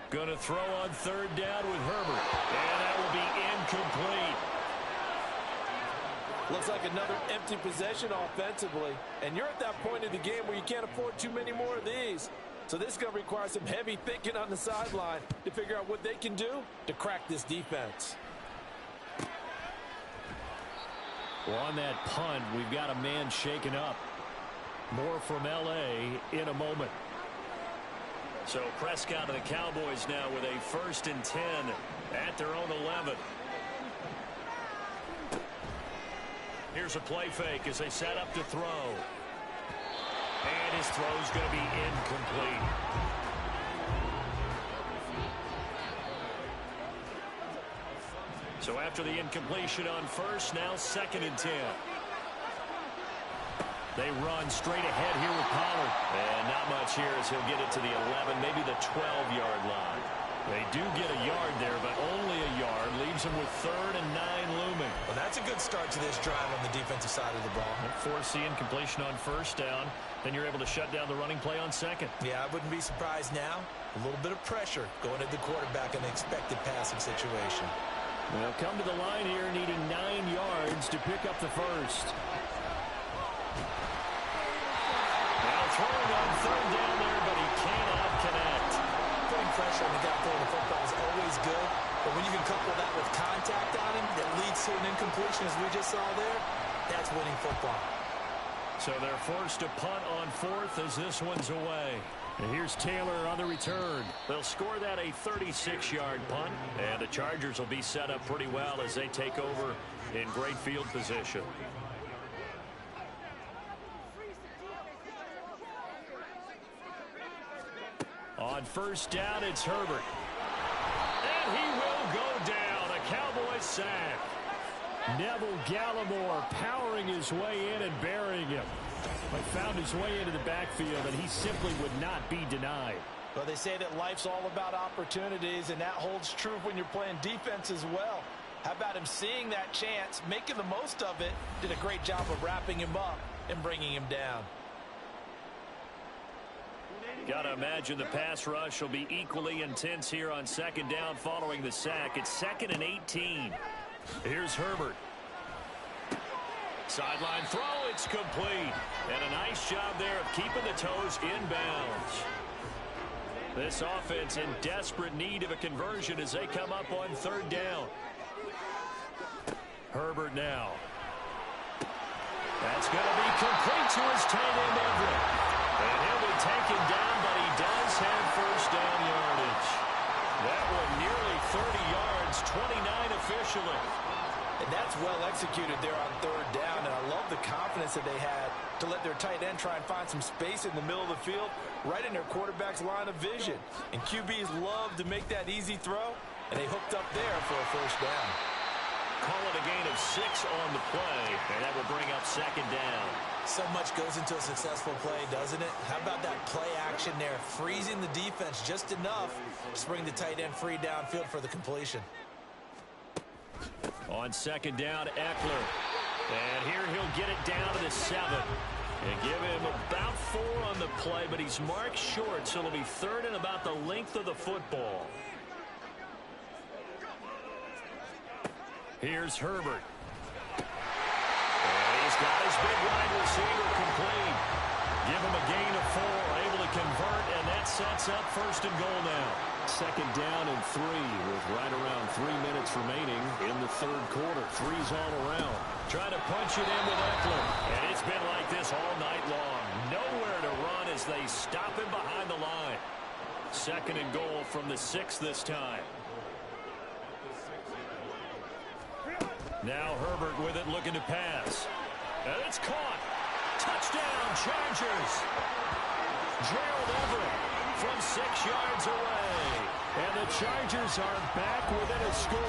Gonna throw on 3rd down with Herbert. And that will be incomplete. Looks like another empty possession offensively. And you're at that point in the game where you can't afford too many more of these. So this is going to require some heavy thinking on the sideline to figure out what they can do to crack this defense. Well, on that punt, we've got a man shaken up. More from L.A. in a moment. So Prescott and the Cowboys now with a 1st and 10 at their own 11. Here's a play fake as they set up to throw. And his throw's going to be incomplete. So after the incompletion on first, now 2nd and 10. They run straight ahead here with Pollard. And not much here as he'll get it to the 11, maybe the 12-yard line. They do get a yard there, but only a yard. Leaves them with 3rd and 9 looming. Well, that's a good start to this drive on the defensive side of the ball. Force the incompletion on first down. Then you're able to shut down the running play on 2nd. Yeah, I wouldn't be surprised now. A little bit of pressure going at the quarterback in an expected passing situation. They'll come to the line here needing 9 yards to pick up the first. Now throwing on 3rd down there, but he cannot connect. Putting pressure on the guy throwing the football is always good, but when you can couple that with contact on him that leads to an incompletion, as we just saw there, that's winning football. So they're forced to punt on 4th as this one's away. And here's Taylor on the return. They'll score that a 36-yard punt, and the Chargers will be set up pretty well as they take over in great field position. On first down, it's Herbert. And he will go down. A Cowboys sack. Neville Gallimore powering his way in and burying him. But found his way into the backfield, and he simply would not be denied. Well, they say that life's all about opportunities, and that holds true when you're playing defense as well. How about him seeing that chance, making the most of it, did a great job of wrapping him up and bringing him down. Got to imagine the pass rush will be equally intense here on 2nd down following the sack. It's 2nd and 18. Here's Herbert. Sideline throw, it's complete. And a nice job there of keeping the toes inbounds. This offense in desperate need of a conversion as they come up on 3rd down. Herbert now. That's going to be complete to his tight end Everett. And he'll be taken down, but he does have 1st down yardage. That one nearly 30 yards, 29 officially. And that's well executed there on 3rd down, and I love the confidence that they had to let their tight end try and find some space in the middle of the field, right in their quarterback's line of vision. And QBs love to make that easy throw, and they hooked up there for a 1st down. Call it a gain of 6 on the play, and that will bring up 2nd down. So much goes into a successful play, doesn't it? How about that play action there, freezing the defense just enough to bring the tight end free downfield for the completion. On 2nd down, Eckler. And here he'll get it down to the 7. And give him about 4 on the play, but he's marked short, so it'll be 3rd and about the length of the football. Here's Herbert. And he's got his big wide receiver complete. Give him a gain of 4, able to convert, and that sets up 1st and goal now. 2nd down and 3 with right around 3 minutes remaining in the 3rd quarter. 3's all around. Trying to punch it in with Eckler. And it's been like this all night long. Nowhere to run as they stop him behind the line. 2nd and goal from the 6 this time. Now Herbert with it, looking to pass. And it's caught. Touchdown, Chargers. Gerald Everett from 6 yards away. And the Chargers are back within a score.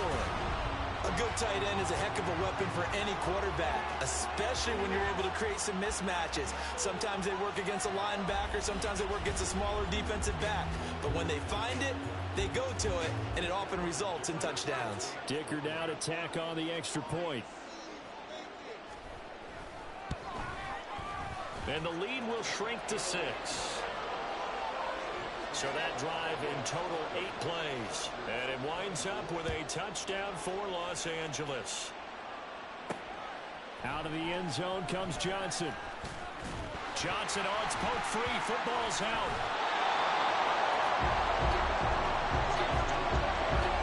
A good tight end is a heck of a weapon for any quarterback, especially when you're able to create some mismatches. Sometimes they work against a linebacker, sometimes they work against a smaller defensive back. But when they find it, they go to it, and it often results in touchdowns. Dicker now to tack on the extra point. And the lead will shrink to 6. So that drive in total 8 plays. And it winds up with a touchdown for Los Angeles. Out of the end zone comes Johnson. Johnson, oh, it's poke free. Football's out.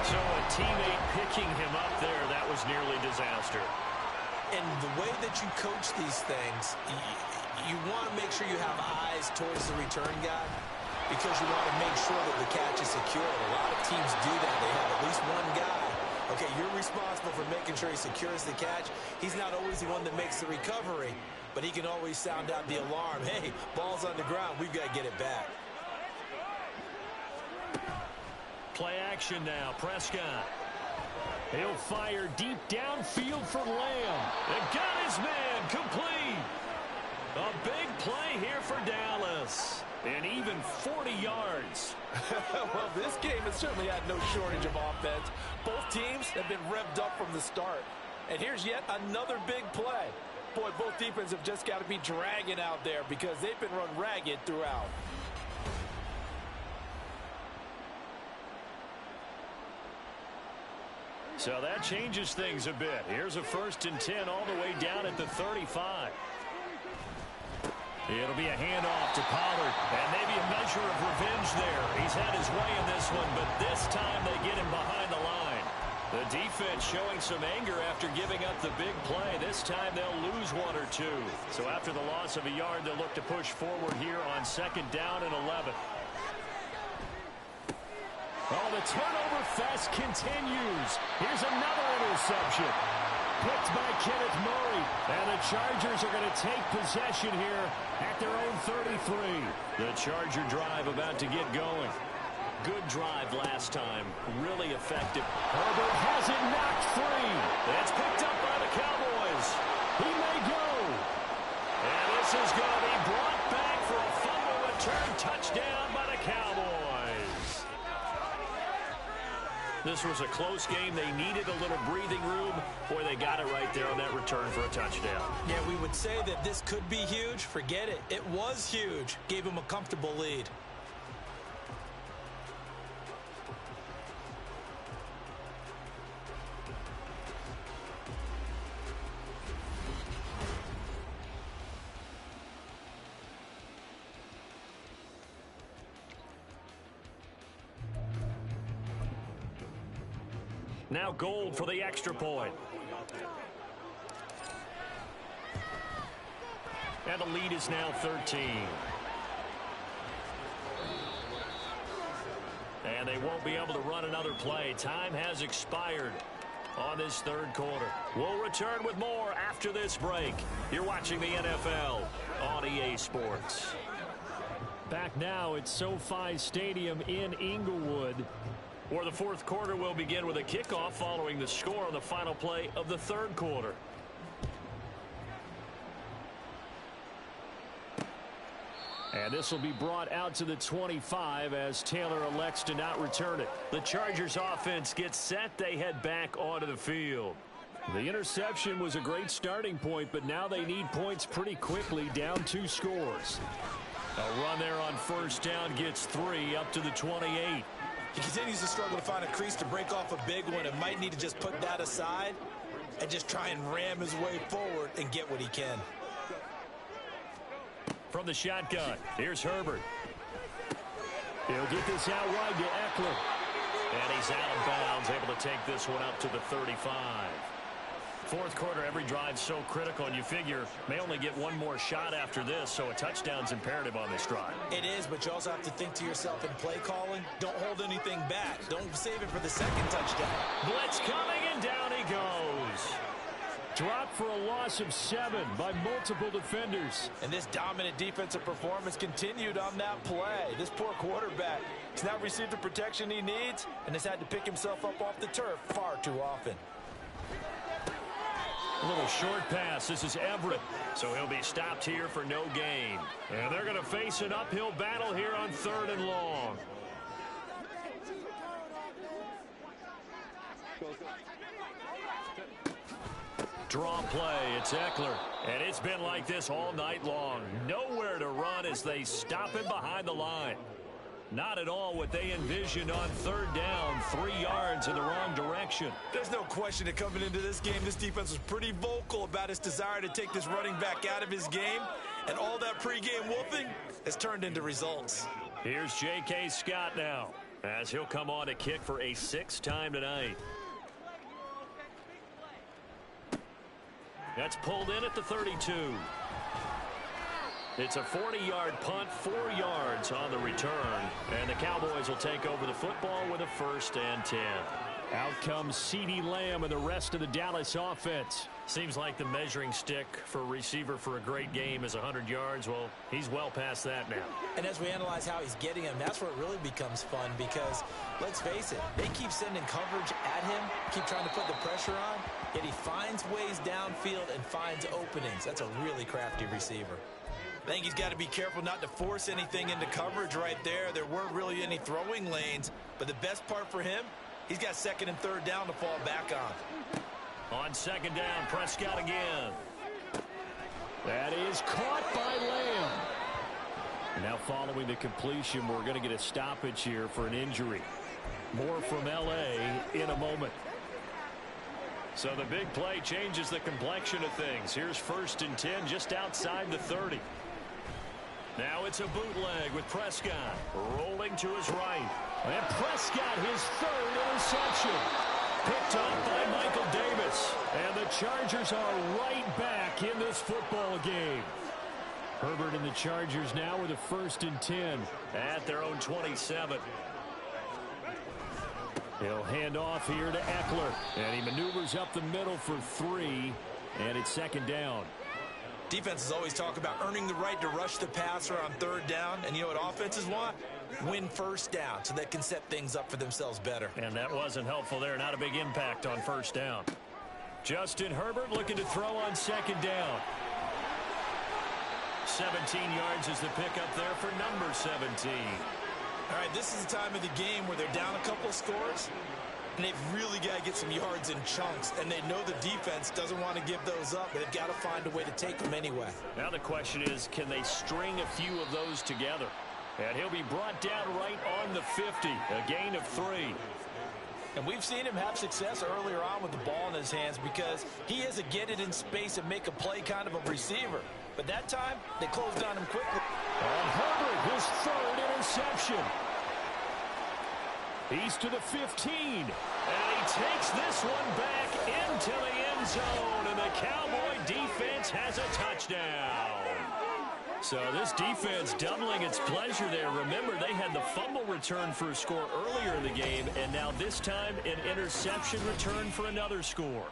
So a teammate picking him up there. That was nearly disaster. And the way that you coach these things, you want to make sure you have eyes towards the return guy because you want to make sure that the catch is secure. A lot of teams do that. They have at least one guy. Okay, you're responsible for making sure he secures the catch. He's not always the one that makes the recovery, but he can always sound out the alarm. Hey, ball's on the ground. We've got to get it back. Play action now. Prescott. He'll fire deep downfield for Lamb. And got his man complete. A big play here for Dallas. And even 40 yards. Well, this game has certainly had no shortage of offense. Both teams have been revved up from the start. And here's yet another big play. Boy, both defenses have just got to be dragging out there because they've been run ragged throughout. So that changes things a bit. Here's a 1st and 10 all the way down at the 35. It'll be a handoff to Pollard, and maybe a measure of revenge there. He's had his way in this one, but this time they get him behind the line. The defense showing some anger after giving up the big play. This time they'll lose 1 or 2. So after the loss of a yard, they'll look to push forward here on 2nd down and 11. Oh, the turnover fest continues. Here's another interception. Picked by Kenneth Murray. And the Chargers are going to take possession here at their own 33. The Charger drive about to get going. Good drive last time. Really effective. Herbert has it knocked free. It's picked up by the Cowboys. He may go. And this is going to be brought back for a fumble return touchdown by the Cowboys. This was a close game. They needed a little breathing room. Boy, they got it right there on that return for a touchdown. Yeah, we would say that this could be huge. Forget it. It was huge. Gave him a comfortable lead. Now Gold for the extra point. And the lead is now 13. And they won't be able to run another play. Time has expired on this 3rd quarter. We'll return with more after this break. You're watching the NFL on EA Sports. Back now at SoFi Stadium in Inglewood, where the 4th quarter will begin with a kickoff following the score on the final play of the 3rd quarter. And this will be brought out to the 25 as Taylor elects to not return it. The Chargers offense gets set. They head back onto the field. The interception was a great starting point, but now they need points pretty quickly, down 2 scores. A run there on 1st down gets 3 up to the 28. He continues to struggle to find a crease to break off a big one and might need to just put that aside and just try and ram his way forward and get what he can. From the shotgun, here's Herbert. He'll get this out wide to Eckler. And he's out of bounds, able to take this one up to the 35. 4th quarter, every drive so critical, and you figure may only get one more shot after this, so a touchdown's imperative on this drive. It is, but you also have to think to yourself in play calling, don't hold anything back. Don't save it for the 2nd touchdown. Blitz coming, and down he goes. Dropped for a loss of 7 by multiple defenders. And this dominant defensive performance continued on that play. This poor quarterback has not received the protection he needs and has had to pick himself up off the turf far too often. A little short pass. This is Everett. So he'll be stopped here for no gain. And they're going to face an uphill battle here on 3rd and long. Draw play. It's Eckler. And it's been like this all night long. Nowhere to run as they stop him behind the line. Not at all what they envisioned on 3rd down, 3 yards in the wrong direction. There's no question that coming into this game, this defense was pretty vocal about its desire to take this running back out of his game. And all that pregame whooping has turned into results. Here's J.K. Scott now, as he'll come on to kick for a 6th time tonight. That's pulled in at the 32. It's a 40-yard punt, 4 yards on the return. And the Cowboys will take over the football with a 1st and 10. Out comes CeeDee Lamb and the rest of the Dallas offense. Seems like the measuring stick for a receiver for a great game is 100 yards. Well, he's well past that now. And as we analyze how he's getting them, that's where it really becomes fun because, let's face it, they keep sending coverage at him, keep trying to put the pressure on, yet he finds ways downfield and finds openings. That's a really crafty receiver. I think he's got to be careful not to force anything into coverage right there. There weren't really any throwing lanes, but the best part for him, he's got 2nd and 3rd down to fall back on. On 2nd down, Prescott again. That is caught by Lamb. Now following the completion, we're going to get a stoppage here for an injury. More from L.A. in a moment. So the big play changes the complexion of things. Here's 1st and 10 just outside the 30. Now it's a bootleg with Prescott rolling to his right. And Prescott, his 3rd interception. Picked up by Michael Davis. And the Chargers are right back in this football game. Herbert and the Chargers now with a 1st and 10 at their own 27. He'll hand off here to Eckler. And he maneuvers up the middle for 3. And it's 2nd down. Defenses always talk about earning the right to rush the passer on 3rd down. And you know what offenses want? Win 1st down so they can set things up for themselves better. And that wasn't helpful there. Not a big impact on 1st down. Justin Herbert looking to throw on 2nd down. 17 yards is the pickup there for number 17. All right, this is the time of the game where they're down a couple of scores, and they've really got to get some yards in chunks, and they know the defense doesn't want to give those up, but they've got to find a way to take them anyway. Now the question is, can they string a few of those together? And he'll be brought down right on the 50, a gain of 3. And we've seen him have success earlier on with the ball in his hands because he is a get it in space and make a play kind of a receiver. But that time, they closed on him quickly. And Herbert, his 3rd interception. He's to the 15. And he takes this one back into the end zone. And the Cowboy defense has a touchdown. So this defense doubling its pleasure there. Remember, they had the fumble return for a score earlier in the game. And now this time, an interception return for another score.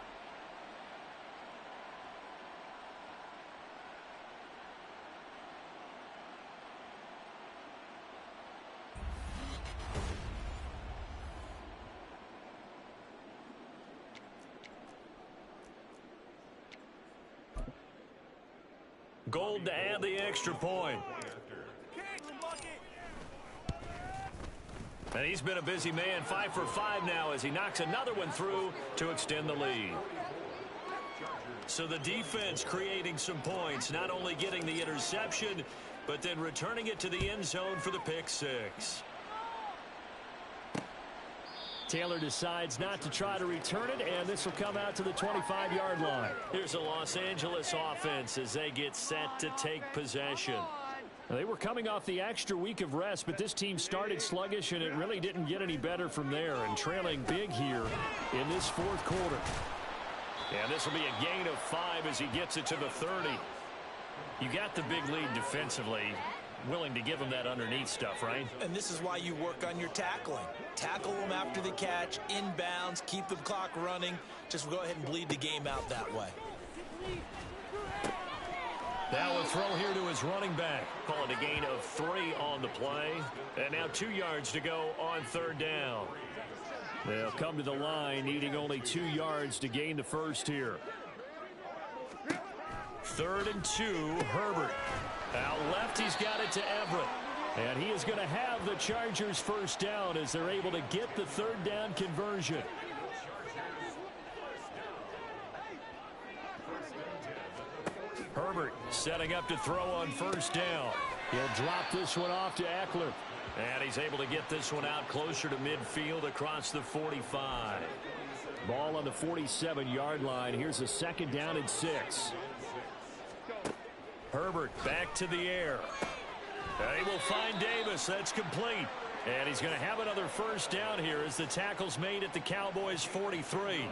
Gold to add the extra point. And he's been a busy man, 5 for 5 now as he knocks another one through to extend the lead. So the defense creating some points, not only getting the interception, but then returning it to the end zone for the pick 6. Taylor decides not to try to return it, and this will come out to the 25-yard line. Here's a Los Angeles offense as they get set to take possession. Now, they were coming off the extra week of rest, but this team started sluggish, and it really didn't get any better from there, and trailing big here in this 4th quarter. And this will be a gain of 5 as he gets it to the 30. You got the big lead defensively. Willing to give them that underneath stuff, right? And this is why you work on your tackling. Tackle them after the catch, inbounds, keep the clock running. Just go ahead and bleed the game out that way. Now a throw here to his running back. Call it a gain of 3 on the play. And now 2 yards to go on 3rd down. They'll come to the line, needing only 2 yards to gain the first here. 3rd and 2, Herbert. Out left, he's got it to Everett. And he is going to have the Chargers 1st down as they're able to get the 3rd down conversion. Herbert setting up to throw on 1st down. He'll drop this one off to Eckler. And he's able to get this one out closer to midfield across the 45. Ball on the 47-yard line. Here's a 2nd down and 6. Herbert back to the air. And he will find Davis. That's complete. And he's going to have another 1st down here as the tackle's made at the Cowboys 43.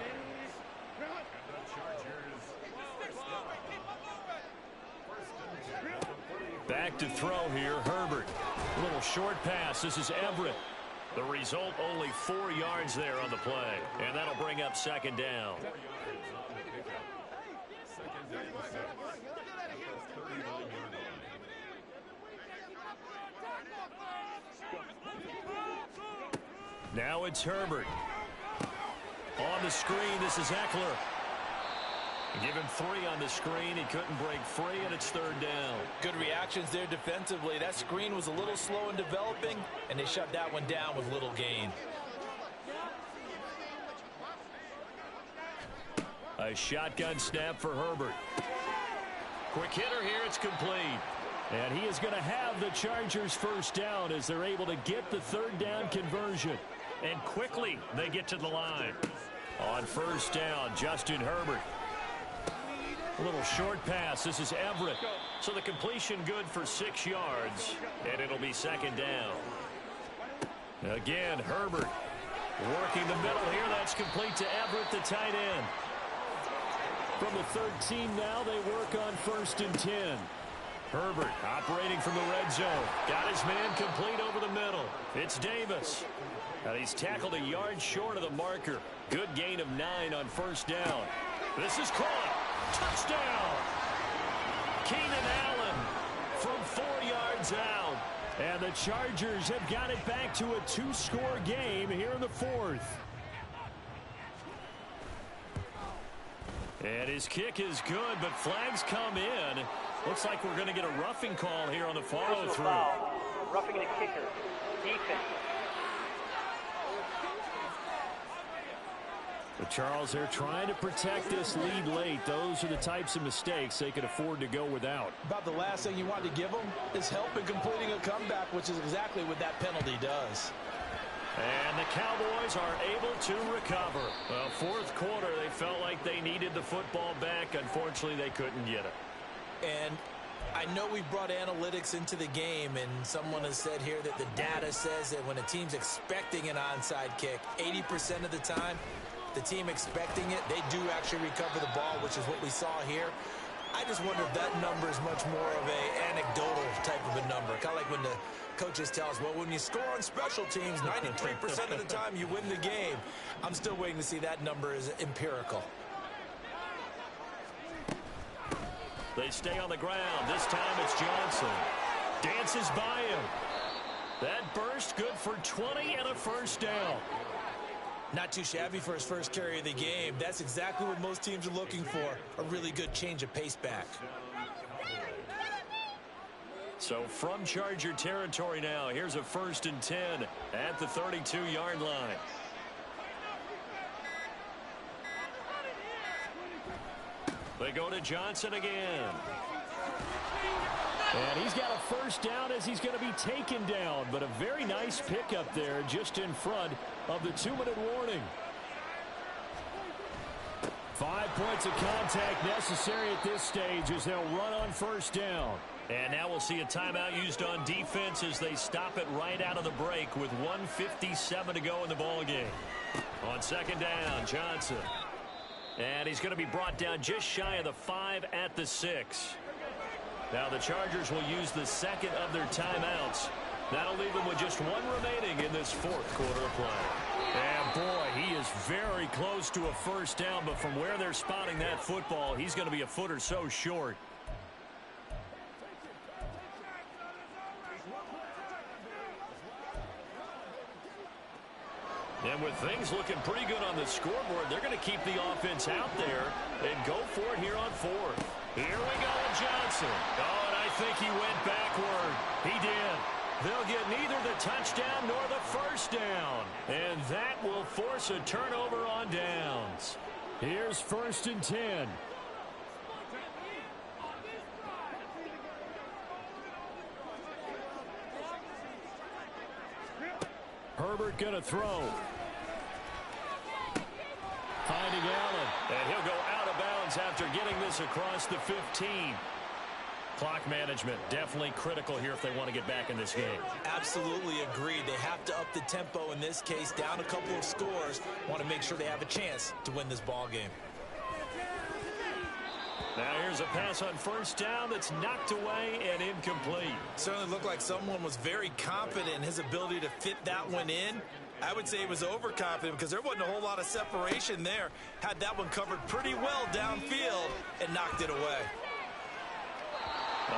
back to throw here. Herbert. A little short pass. This is Everett. The result, only 4 yards there on the play. And that'll bring up second down. Now it's Herbert. On the screen, this is Eckler. Give him 3 on the screen. He couldn't break free, and it's third down. Good reactions there defensively. That screen was a little slow in developing, and they shut that one down with little gain. A shotgun snap for Herbert. Quick hitter here. It's complete. And he is going to have the Chargers first down as they're able to get the third down conversion. And quickly they get to the line. On first down, Justin Herbert. A little short pass. This is Everett. So the completion good for 6 yards. And it'll be second down. Again, Herbert working the middle here. That's complete to Everett, the tight end. From the 13 now, they work on first and 10. Herbert operating from the red zone. Got his man complete over the middle. It's Davis. And he's tackled a yard short of the marker. Good gain of 9 on first down. This is caught. Touchdown. Keenan Allen from 4 yards out. And the Chargers have got it back to a 2-score game here in the fourth. And his kick is good, but flags come in. Looks like we're going to get a roughing call here on the follow-through. Roughing the kicker. Defense. But Charles, they're trying to protect this lead late. Those are the types of mistakes they could afford to go without. About the last thing you want to give them is help in completing a comeback, which is exactly what that penalty does. And the Cowboys are able to recover. Well, fourth quarter, they felt like they needed the football back. Unfortunately, they couldn't get it. And I know we brought analytics into the game, and someone has said here that the data says that when a team's expecting an onside kick, 80% of the time, the team expecting it, they do actually recover the ball, which is what we saw here. I just wonder if that number is much more of a anecdotal type of a number. Kind of like when the coaches tell us, well, when you score on special teams, 93% of the time you win the game. I'm still waiting to see that number is empirical. They stay on the ground. This time it's Johnson. Dances by him. That burst good for 20 and a first down. Not too shabby for his first carry of the game. That's exactly what most teams are looking for, a really good change of pace back. So from Charger territory now, here's a first and 10 at the 32-yard line. They go to Johnson again. And he's got a first down as he's going to be taken down. But a very nice pickup there just in front of the 2-minute warning. 5 points of contact necessary at this stage as they'll run on first down. And now we'll see a timeout used on defense as they stop it right out of the break with 1:57 to go in the ballgame. On second down, Johnson. And he's going to be brought down just shy of the 5 at the 6. Now the Chargers will use the second of their timeouts. That'll leave them with just 1 remaining in this fourth quarter of play. And boy, he is very close to a first down, but from where they're spotting that football, he's going to be a foot or so short. And with things looking pretty good on the scoreboard, they're going to keep the offense out there and go for it here on fourth. Here we go with Johnson. Oh, and I think he went backward. He did. They'll get neither the touchdown nor the first down. And that will force a turnover on downs. Here's first and 10. Herbert going to throw. Finding Allen. And he'll go out of bounds after getting this across the 15. Clock management definitely critical here if they want to get back in this game. Absolutely agreed. They have to up the tempo in this case, down a couple of scores. Want to make sure they have a chance to win this ball game. Now here's a pass on first down that's knocked away and incomplete. Certainly looked like someone was very confident in his ability to fit that one in. I would say he was overconfident because there wasn't a whole lot of separation there. Had that one covered pretty well downfield and knocked it away.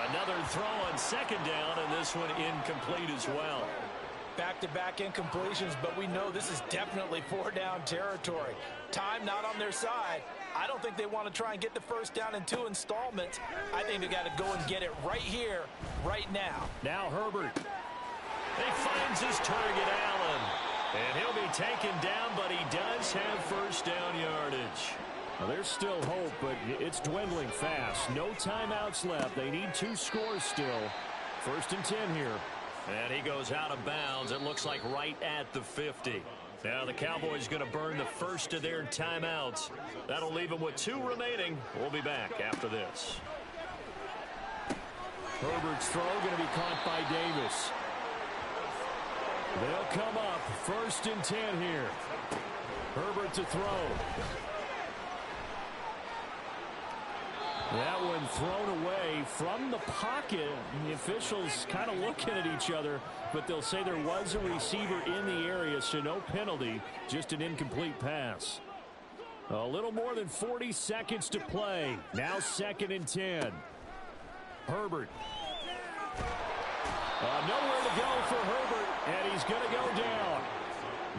Another throw on second down, and this one incomplete as well. Back-to-back incompletions, but we know this is definitely four-down territory. Time not on their side. I don't think they want to try and get the first down in 2 installments. I think they got to go and get it right here, right now. Now Herbert. He finds his target, Allen. And he'll be taken down, but he does have first down yardage. Well, there's still hope, but it's dwindling fast. No timeouts left. They need 2 scores still. 1st and 10 here. And he goes out of bounds, it looks like right at the 50. Now the Cowboys going to burn the first of their timeouts. That'll leave them with 2 remaining. We'll be back after this. Herbert's throw going to be caught by Davis. They'll come up 1st and 10 here. Herbert to throw. That one thrown away from the pocket. The officials kind of looking at each other, but they'll say there was a receiver in the area, so no penalty, just an incomplete pass. A little more than 40 seconds to play. Now 2nd and 10. Herbert. Nowhere to go for Herbert, and he's going to go down.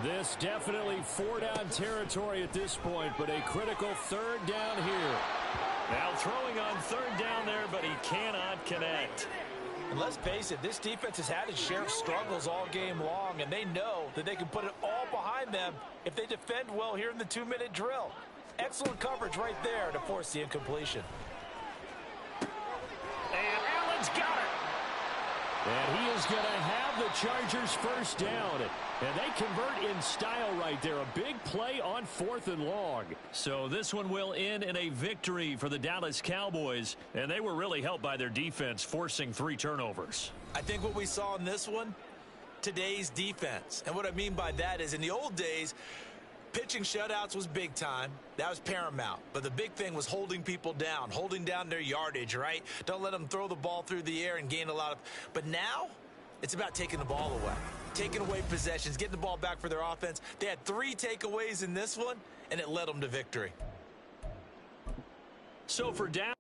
This definitely 4-down territory at this point, but a critical 3rd down here. Now throwing on 3rd down there, but he cannot connect. And let's face it, this defense has had its share of struggles all game long, and they know that they can put it all behind them if they defend well here in the 2-minute drill. Excellent coverage right there to force the incompletion. And Allen's got it. And he is going to have the Chargers first down. And they convert in style right there. A big play on 4th and long. So this one will end in a victory for the Dallas Cowboys. And they were really helped by their defense, forcing 3 turnovers. I think what we saw in this one, today's defense. And what I mean by that is in the old days, pitching shutouts was big time. That was paramount. But the big thing was holding people down, holding down their yardage, right? Don't let them throw the ball through the air and gain a lot of. But now it's about taking the ball away, taking away possessions, getting the ball back for their offense. They had 3 takeaways in this one, and it led them to victory. So for Dallas.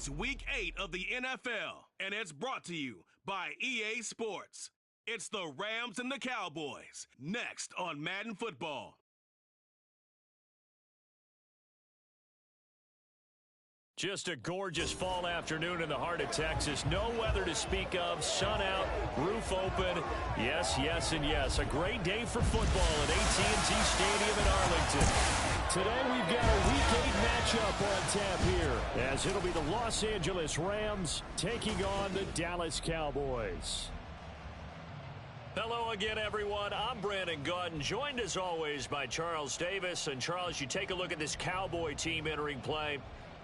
It's Week 8 of the NFL, and it's brought to you by EA Sports. It's the Rams and the Cowboys, next on Madden Football. Just a gorgeous fall afternoon in the heart of Texas. No weather to speak of. Sun out, roof open. Yes, yes, and yes. A great day for football at AT&T Stadium in Arlington. Today we've got a Week 8 matchup on tap here, as it'll be the Los Angeles Rams taking on the Dallas Cowboys. Hello again, everyone. I'm Brandon Gautin, joined as always by Charles Davis. And Charles, you take a look at this Cowboy team entering play.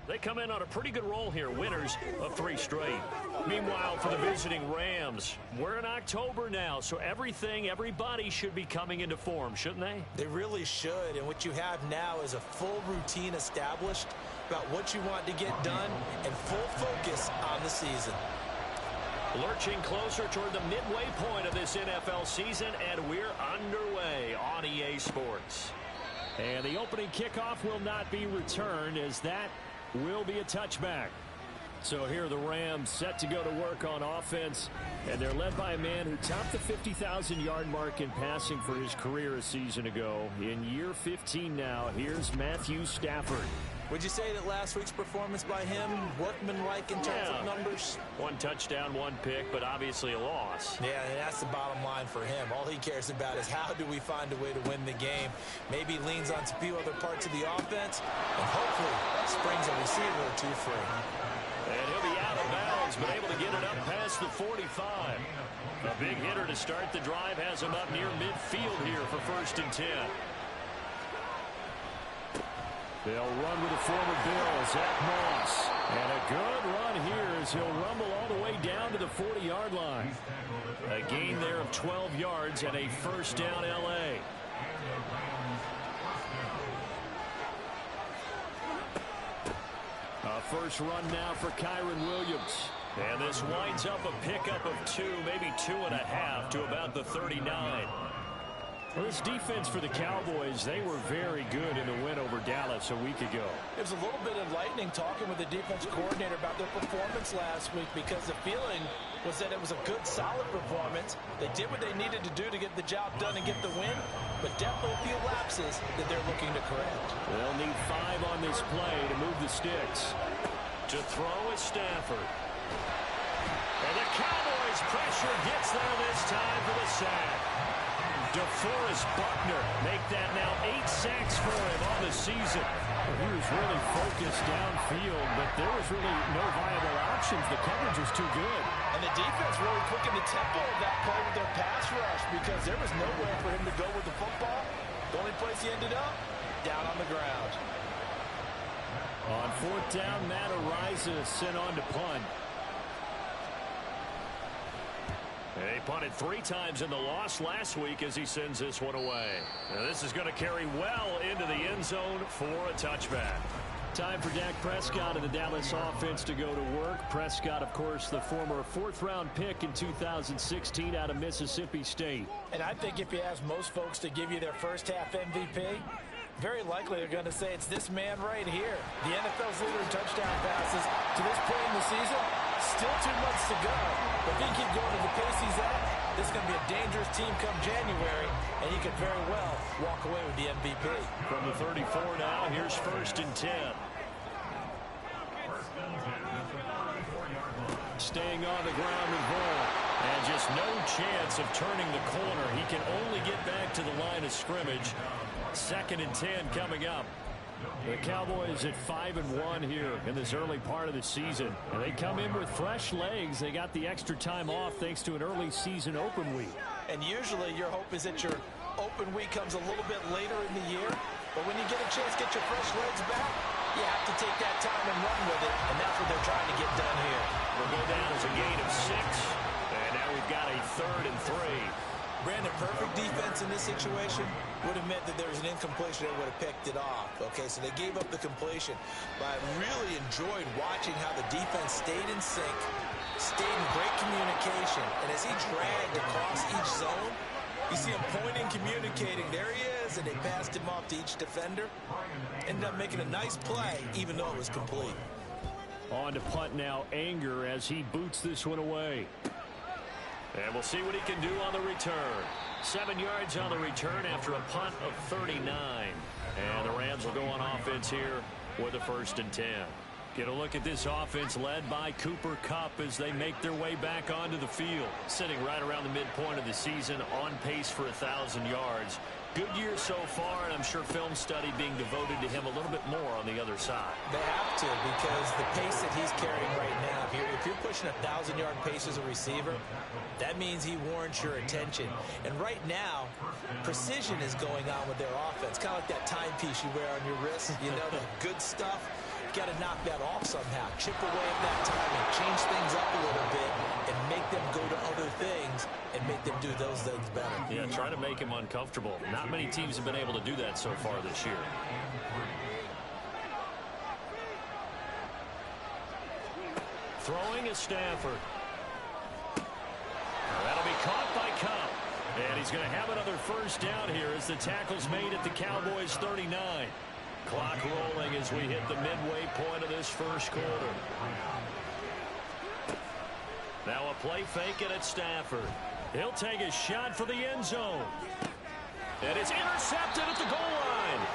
They come in on a pretty good roll here, winners of 3 straight. Meanwhile, for the visiting Rams, we're in October now, so everybody should be coming into form, shouldn't they? They really should, and what you have now is a full routine established about what you want to get done and full focus on the season. Lurching closer toward the midway point of this NFL season, and we're underway on EA Sports. And the opening kickoff will not be returned, as that will be a touchback. So here are the Rams set to go to work on offense, and they're led by a man who topped the 50,000-yard mark in passing for his career a season ago. In year 15 now, here's Matthew Stafford. Would you say that last week's performance by him, workmanlike in terms of numbers? 1 touchdown, 1 pick, but obviously a loss. Yeah, and that's the bottom line for him. All he cares about is how do we find a way to win the game. Maybe leans on a few other parts of the offense, and hopefully springs a receiver or 2 free. And he'll be out of bounds, but able to get it up past the 45. A big hitter to start the drive has him up near midfield here for 1st and 10. They'll run with the former Bill, Zach Moss. And a good run here as he'll rumble all the way down to the 40-yard line. A gain there of 12 yards and a 1st down L.A. A first run now for Kyren Williams. And this winds up a pickup of 2, maybe 2.5 to about the 39. Well, this defense for the Cowboys, they were very good in the win over Dallas a week ago. It was a little bit enlightening talking with the defensive coordinator about their performance last week, because the feeling was that it was a good, solid performance. They did what they needed to do to get the job done and get the win, but definitely a few lapses that they're looking to correct. They'll need 5 on this play to move the sticks. To throw is Stafford. And the Cowboys' pressure gets there this time for the sack. DeForest Buckner make that now 8 sacks for him on the season. He was really focused downfield, but there was really no viable options. The coverage was too good. And the defense really quickened the tempo of that play with their pass rush, because there was nowhere for him to go with the football. The only place he ended up, down on the ground. On 4th down, Matt Araiza sent on to punt. He punted 3 times in the loss last week as he sends this one away. Now this is going to carry well into the end zone for a touchback. Time for Dak Prescott and the Dallas offense to go to work. Prescott, of course, the former 4th-round pick in 2016 out of Mississippi State. And I think if you ask most folks to give you their first-half MVP, very likely they're going to say it's this man right here. The NFL's leader in touchdown passes to this point in the season. Still 2 months to go. But if he can keep going at the pace he's at, this is going to be a dangerous team come January, and he could very well walk away with the MVP. From the 34 now, here's 1st and 10. Staying on the ground with Vaughn. And just no chance of turning the corner. He can only get back to the line of scrimmage. 2nd and 10 coming up. The Cowboys at 5-1 here in this early part of the season. And they come in with fresh legs. They got the extra time off thanks to an early season open week. And usually your hope is that your open week comes a little bit later in the year. But when you get a chance to get your fresh legs back, you have to take that time and run with it. And that's what they're trying to get done here. We'll go down as a gain of 6. And now we've got a 3rd and 3. Brandon, perfect defense in this situation would have meant that there was an incompletion that would have picked it off. Okay, so they gave up the completion. But I really enjoyed watching how the defense stayed in sync, stayed in great communication. And as he dragged across each zone, you see him pointing, communicating. There he is, and they passed him off to each defender. Ended up making a nice play, even though it was complete. On to punt now, Anger, as he boots this one away. And we'll see what he can do on the return. 7 yards on the return after a punt of 39. And the Rams will go on offense here with a 1st and 10. Get a look at this offense led by Cooper Kupp as they make their way back onto the field. Sitting right around the midpoint of the season, on pace for 1,000 yards. Good year so far, and I'm sure film study being devoted to him a little bit more on the other side. They have to, because the pace that he's carrying right now, if you're pushing 1,000-yard pace as a receiver, that means he warrants your attention. And right now, precision is going on with their offense. Kind of like that timepiece you wear on your wrist, you know, the good stuff. You got to knock that off somehow. Chip away at that timing, change things up a little bit, and make them go to other things and make them do those things better. Yeah, try to make him uncomfortable. Not many teams have been able to do that so far this year. Throwing is Stafford. That'll be caught by Kupp. And he's going to have another 1st down here as the tackle's made at the Cowboys 39. Clock rolling as we hit the midway point of this 1st quarter. Now a play fake, and it's Stafford. He'll take a shot for the end zone. And it's intercepted at the goal line.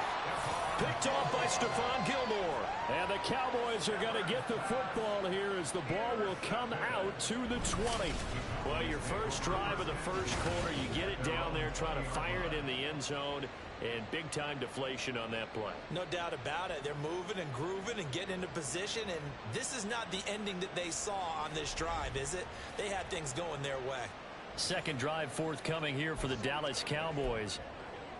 Picked off by Stephon Gilmore. And the Cowboys are going to get the football here as the ball will come out to the 20. Well, your first drive of the 1st quarter, you get it down there, try to fire it in the end zone, and big-time deflation on that play. No doubt about it. They're moving and grooving and getting into position, and this is not the ending that they saw on this drive, is it? They had things going their way. 2nd drive forthcoming here for the Dallas Cowboys.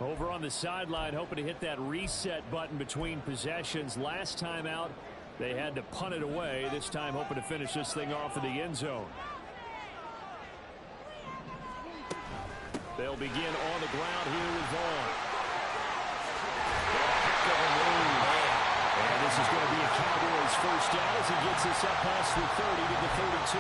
Over on the sideline, hoping to hit that reset button between possessions. Last time out, they had to punt it away. This time, hoping to finish this thing off in the end zone. They'll begin on the ground here with Vaughn. And this is going to be a Cowboys 1st down as he gets this up past the 30 to the 32.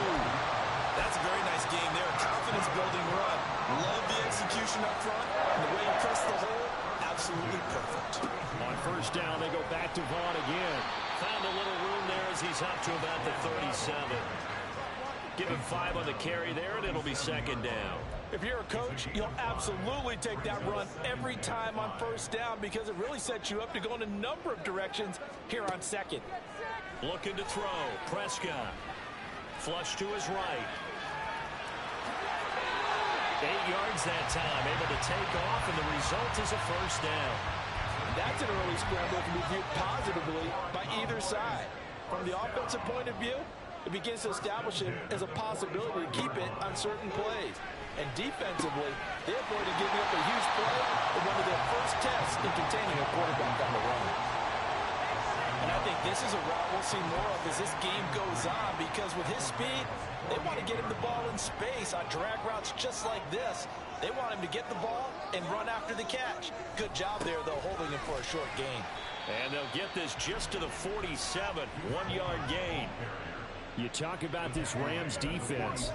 That's a very nice game there. Confidence-building run. Love the execution up front. And the way you press the hole, absolutely perfect. On 1st down, they go back to Vaughn again. Found a little room there as he's up to about the 37. Give him 5 on the carry there, and it'll be 2nd down. If you're a coach, you'll absolutely take that run every time on 1st down because it really sets you up to go in a number of directions here on 2nd. Looking to throw. Prescott. Flush to his right. 8 yards that time, able to take off, and the result is a 1st down. That's an early scramble that can be viewed positively by either side. From the offensive point of view, it begins to establish it as a possibility to keep it on certain plays. And defensively, they avoided giving up a huge play in one of their first tests in containing a quarterback on the run. And I think this is a route we'll see more of as this game goes on, because with his speed, they want to get him the ball in space on drag routes just like this. They want him to get the ball and run after the catch. Good job there, though, holding him for a short gain. And they'll get this just to the 47, 1-yard gain. You talk about this Rams defense.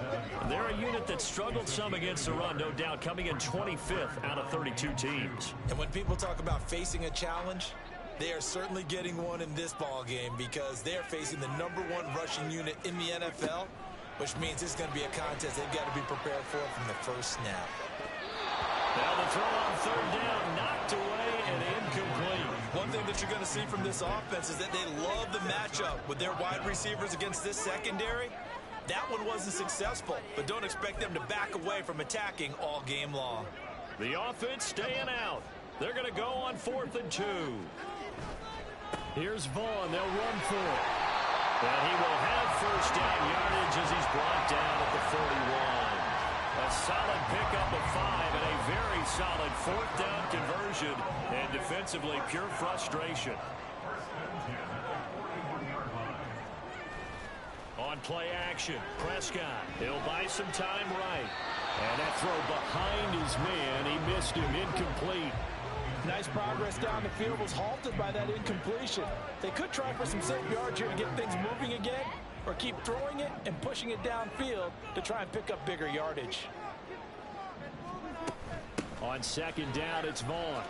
They're a unit that struggled some against the run, no doubt, coming in 25th out of 32 teams. And when people talk about facing a challenge, they are certainly getting one in this ball game, because they're facing the #1 rushing unit in the NFL, which means it's going to be a contest they've got to be prepared for from the first snap. Now the throw on 3rd down, knocked away and incomplete. One thing that you're going to see from this offense is that they love the matchup with their wide receivers against this secondary. That one wasn't successful, but don't expect them to back away from attacking all game long. The offense staying out. They're going to go on 4th and 2. Here's Vaughn. They'll run for it. And he will have 1st down yardage as he's brought down at the 41. A solid pickup of 5 and a very solid 4th down conversion. And defensively, pure frustration. On play action, Prescott. He'll buy some time right. And that throw behind his man. He missed him. Incomplete. Nice progress down the field was halted by that incompletion. They could try for some safe yards here to get things moving again, or keep throwing it and pushing it downfield to try and pick up bigger yardage. On 2nd down, it's Vaughn.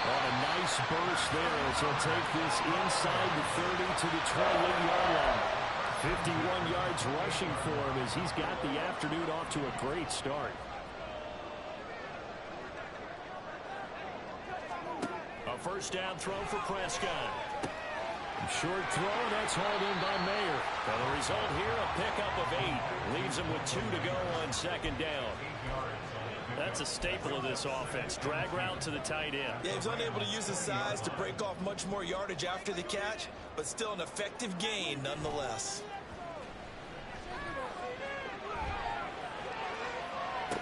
On a nice burst there as he'll take this inside the 30 to the 28-yard line. 51 yards rushing for him as he's got the afternoon off to a great start. A first down throw for Prescott. Short throw, and that's hauled in by Mayer. And the result here, a pickup of 8. Leaves him with 2 to go on second down. That's a staple of this offense. Drag route to the tight end. Yeah, he was unable to use his size to break off much more yardage after the catch, but still an effective gain nonetheless. And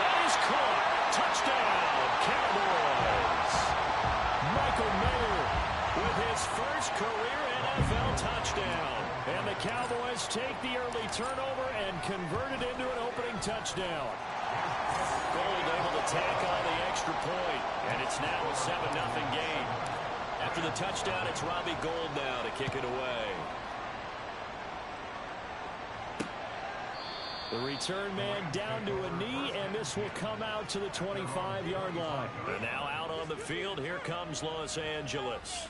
that is caught. Touchdown, Cowboys. Michael Mayer with his first career NFL touchdown. And the Cowboys take the early turnover and convert it into an opening touchdown. Gold able to tack on the extra point, and it's now a 7-0 game. After the touchdown, it's Robbie Gould now to kick it away. The return man down to a knee, and this will come out to the 25-yard line. And now out on the field, here comes Los Angeles.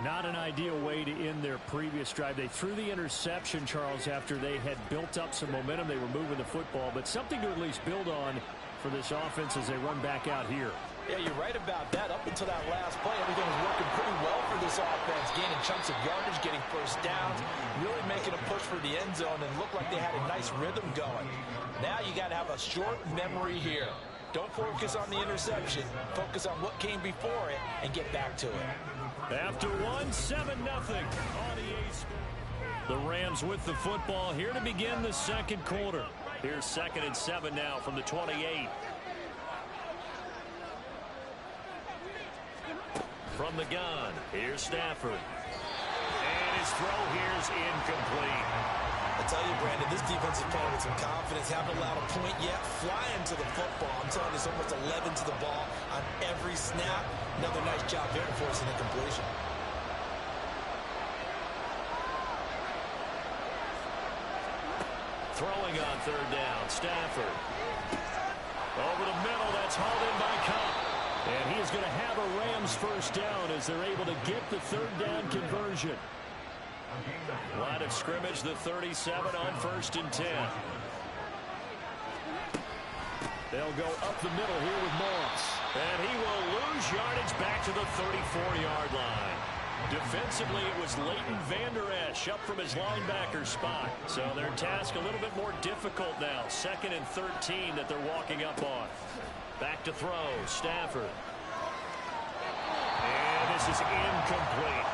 Not an ideal way to end their previous drive. They threw the interception, Charles, after they had built up some momentum. They were moving the football, but something to at least build on for this offense as they run back out here. Yeah, you're right about that. Up until that last play, everything was working pretty well for this offense, gaining chunks of yardage, getting first downs, really making a push for the end zone, and looked like they had a nice rhythm going. Now you got to have a short memory here. Don't focus on the interception. Focus on what came before it and get back to it. After 7-0 on EA Sports. The Rams with the football here to begin the second quarter. Here's 2nd and 7 now from the 28. From the gun, here's Stafford. And his throw here's incomplete. I tell you, Brandon, this defense is playing with some confidence. Haven't allowed a point yet. Flying to the football. I'm telling you, it's almost 11 to the ball on every snap. Another nice job there forcing the completion. Throwing on 3rd down, Stafford. Over the middle, that's hauled in by Cup. And he is going to have a Rams first down as they're able to get the 3rd down conversion. Line of scrimmage, the 37 on 1st and 10. They'll go up the middle here with Moss. And he will lose yardage back to the 34-yard line. Defensively, it was Leighton Vander Esch up from his linebacker spot. So their task a little bit more difficult now. 2nd and 13 that they're walking up on. Back to throw, Stafford. And this is incomplete.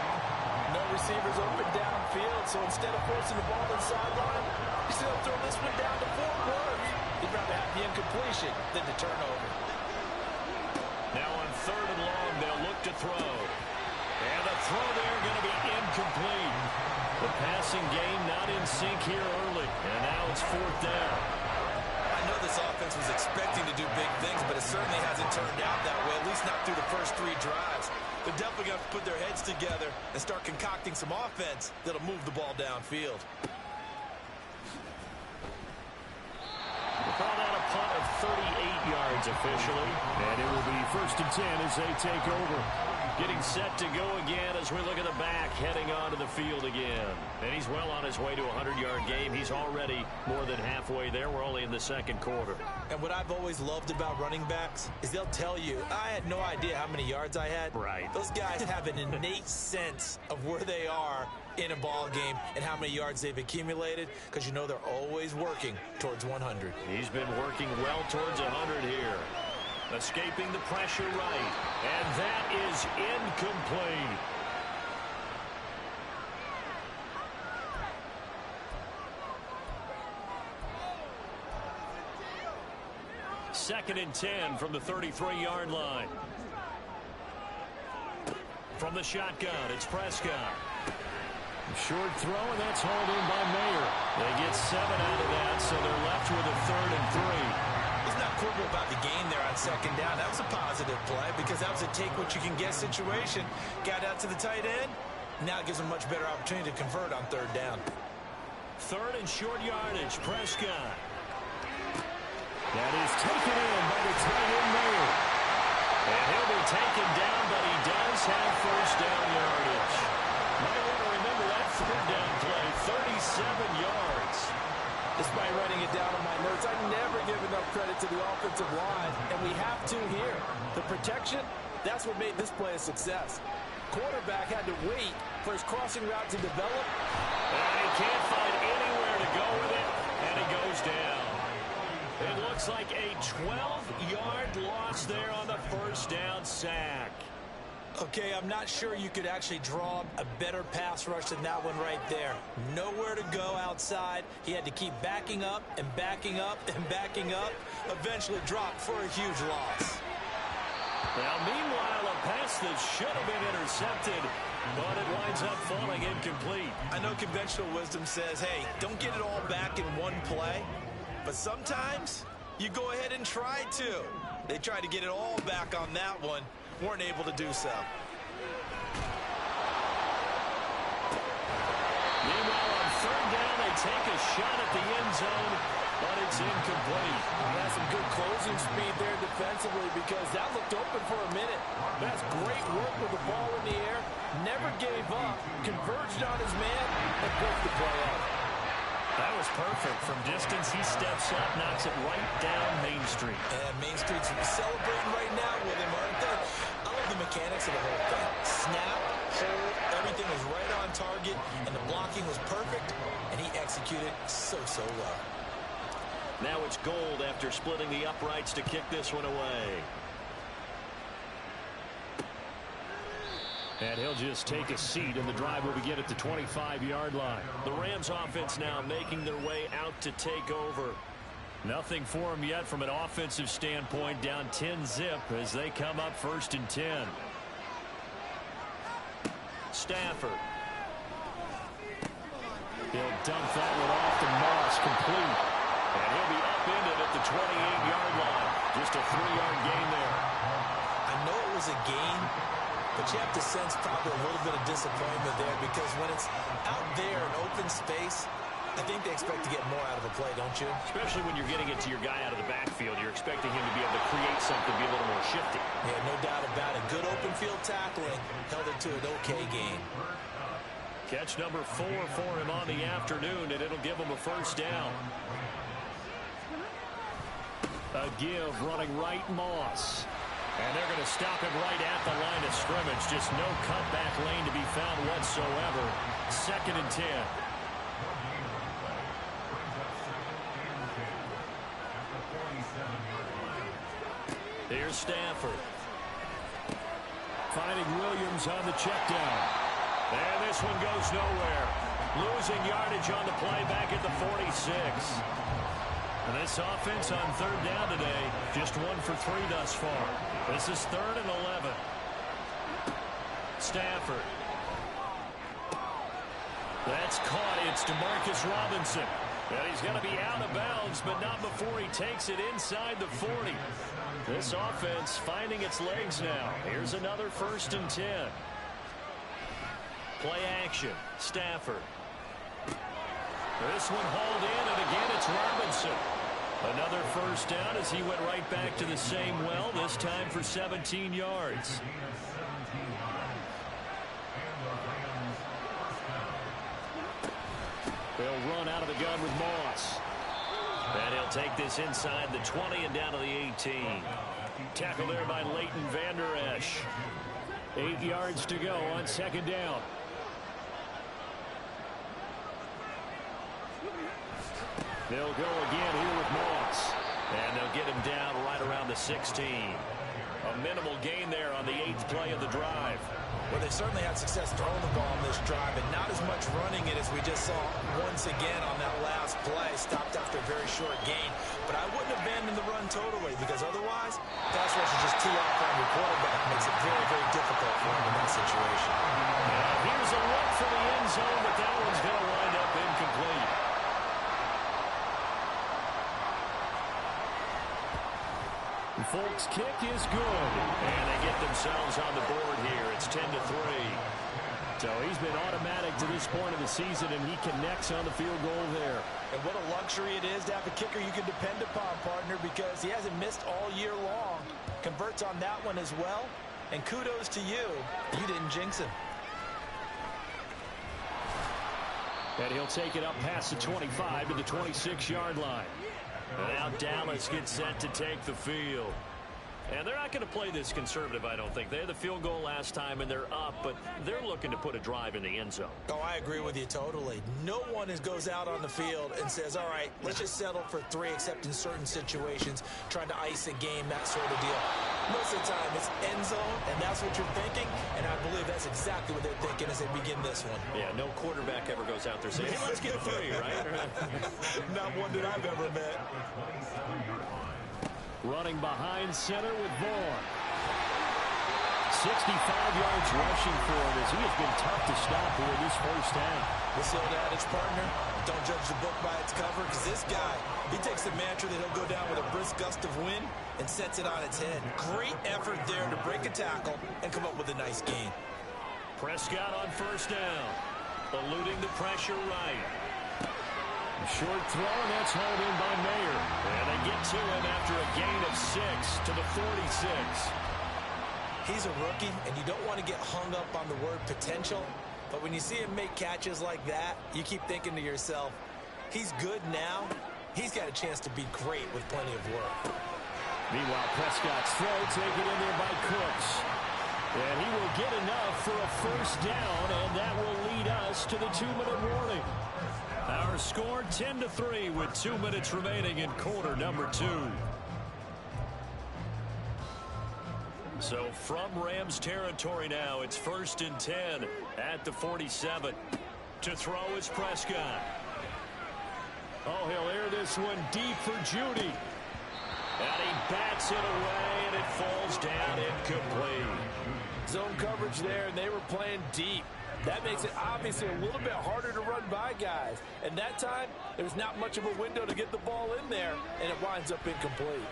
No receivers open downfield, so instead of forcing the ball to the sideline, he's going to throw this one down to Fort Worth. He'd rather have the incompletion than the turnover. Now on 3rd and long, they'll look to throw. And the throw there going to be incomplete. The passing game not in sync here early. And now it's 4th down. I know this offense was expecting to do big things, but it certainly hasn't turned out that way, at least not through the first 3 drives. They're definitely going to put their heads together and start concocting some offense that'll move the ball downfield. Called out a punt of 38 yards officially. And it will be 1st and 10 as they take over. Getting set to go again as we look at the back, heading onto the field again. And he's well on his way to a 100-yard game. He's already more than halfway there. We're only in the second quarter. And what I've always loved about running backs is they'll tell you, I had no idea how many yards I had. Right. Those guys have an innate sense of where they are in a ball game and how many yards they've accumulated, because you know they're always working towards 100. He's been working well towards 100 here. Escaping the pressure right. And that is incomplete. Second and 10 from the 33-yard line. From the shotgun, it's Prescott. Short throw, and that's hauled in by Mayer. They get 7 out of that, so they're left with a 3rd and 3. He's not quibble about the gain there on 2nd down. That was a positive play because that was a take-what-you-can-get situation. Got out to the tight end. Now it gives him a much better opportunity to convert on 3rd down. 3rd and short yardage, Prescott. That is taken in by the tight end Mayer. And he'll be taken The protection, that's what made this play a success. Quarterback had to wait for his crossing route to develop. And he can't find anywhere to go with it, and he goes down. It looks like a 12-yard loss there on the first down sack. Okay, I'm not sure you could actually draw a better pass rush than that one right there. Nowhere to go outside. He had to keep backing up and backing up and backing up. Eventually dropped for a huge loss. Now, meanwhile, a pass that should have been intercepted, but it winds up falling incomplete. I know conventional wisdom says, hey, don't get it all back in one play. But sometimes you go ahead and try to. They tried to get it all back on that one. Weren't able to do so. Meanwhile, on third down, they take a shot at the end zone, but it's incomplete. That's some good closing speed there defensively because that looked open for a minute. That's great work with the ball in the air. Never gave up. Converged on his man and broke the play up. That was perfect. From distance, he steps up, knocks it right down Main Street. And Main Street's celebrating right now with him, aren't they? I love the mechanics of the whole thing. Snap, hold, everything was right on target, and the blocking was perfect, and he executed so well. Now it's Gold after splitting the uprights to kick this one away. And he'll just take a seat, and the drive will begin at the 25-yard line. The Rams offense now making their way out to take over. Nothing for them yet from an offensive standpoint, down 10-zip as they come up 1st and 10. Stafford. He'll dump that one off to Moss, complete. And he'll be upended at the 28-yard line. Just a 3-yard gain there. I know it was a gain, but you have to sense probably a little bit of disappointment there because when it's out there in open space, I think they expect to get more out of a play, don't you? Especially when you're getting it to your guy out of the backfield. You're expecting him to be able to create something, be a little more shifty. Yeah, no doubt about it. Good open field tackling. Held it to an okay gain. Catch number 4 for him on the afternoon, and it'll give him a first down. A give running right, Moss. And they're going to stop him right at the line of scrimmage. Just no cutback lane to be found whatsoever. 2nd and 10. Here's Stafford. Finding Williams on the check down. And this one goes nowhere. Losing yardage on the play back at the 46. And this offense on 3rd down today, just 1 for 3 thus far. This is 3rd and 11. Stafford. That's caught. It's DeMarcus Robinson. And he's going to be out of bounds, but not before he takes it inside the 40. This offense finding its legs now. Here's another 1st and 10. Play action. Stafford. This one hauled in, and again it's Robinson. Another first down as he went right back to the same well, this time for 17 yards. They'll run out of the gun with Moss. And he'll take this inside the 20 and down to the 18. Tackled there by Leighton Vander Esch. 8 yards to go on 2nd down. They'll go again here with Moss. And they'll get him down right around the 16. A minimal gain there on the 8th play of the drive. Well, they certainly had success throwing the ball on this drive, and not as much running it as we just saw once again on that last play. Stopped after a very short gain. But I wouldn't abandon the run totally, because otherwise, pass rush is just too off on your quarterback. Makes it very, very difficult for him in that situation. Here's a look for the end zone, but that one's going to wind up incomplete. The Folks kick is good. And they get themselves on the board here. It's 10-3. So he's been automatic to this point of the season, and he connects on the field goal there. And what a luxury it is to have a kicker you can depend upon, partner, because he hasn't missed all year long. Converts on that one as well. And kudos to you. You didn't jinx him. And he'll take it up past the 25 to the 26-yard line. And now Dallas gets set to take the field. And they're not going to play this conservative, I don't think. They had the field goal last time, and they're up, but they're looking to put a drive in the end zone. Oh, I agree with you totally. No one goes out on the field and says, all right, let's just settle for 3, except in certain situations, trying to ice a game, that sort of deal. Most of the time, it's end zone, and that's what you're thinking, and I believe that's exactly what they're thinking as they begin this one. Yeah, no quarterback ever goes out there saying, hey, let's get 3, right? Not one that I've ever met. Running behind center with Vaughn. 65 yards rushing for him as he has been tough to stop here in this first half. This old adage, partner, don't judge the book by its cover, because this guy, he takes the mantra that he'll go down with a brisk gust of wind and sets it on its head. Great effort there to break a tackle and come up with a nice gain. Prescott on first down, eluding the pressure right. A short throw, and that's hauled in by Mayer. And they get to him after a gain of 6 to the 46. He's a rookie, and you don't want to get hung up on the word potential, but when you see him make catches like that, you keep thinking to yourself, he's good now. He's got a chance to be great with plenty of work. Meanwhile, Prescott's throw taken in there by Cooks. And he will get enough for a first down, and that will lead us to the 2-minute warning. Our score 10-3 with 2 minutes remaining in quarter number 2. So from Rams territory now, it's 1st and 10 at the 47. To throw is Prescott. Oh, he'll air this one deep for Judy. And he bats it away, and it falls down incomplete. Zone coverage there, and they were playing deep. That makes it obviously a little bit harder to run by guys. And that time, there's not much of a window to get the ball in there, and it winds up incomplete.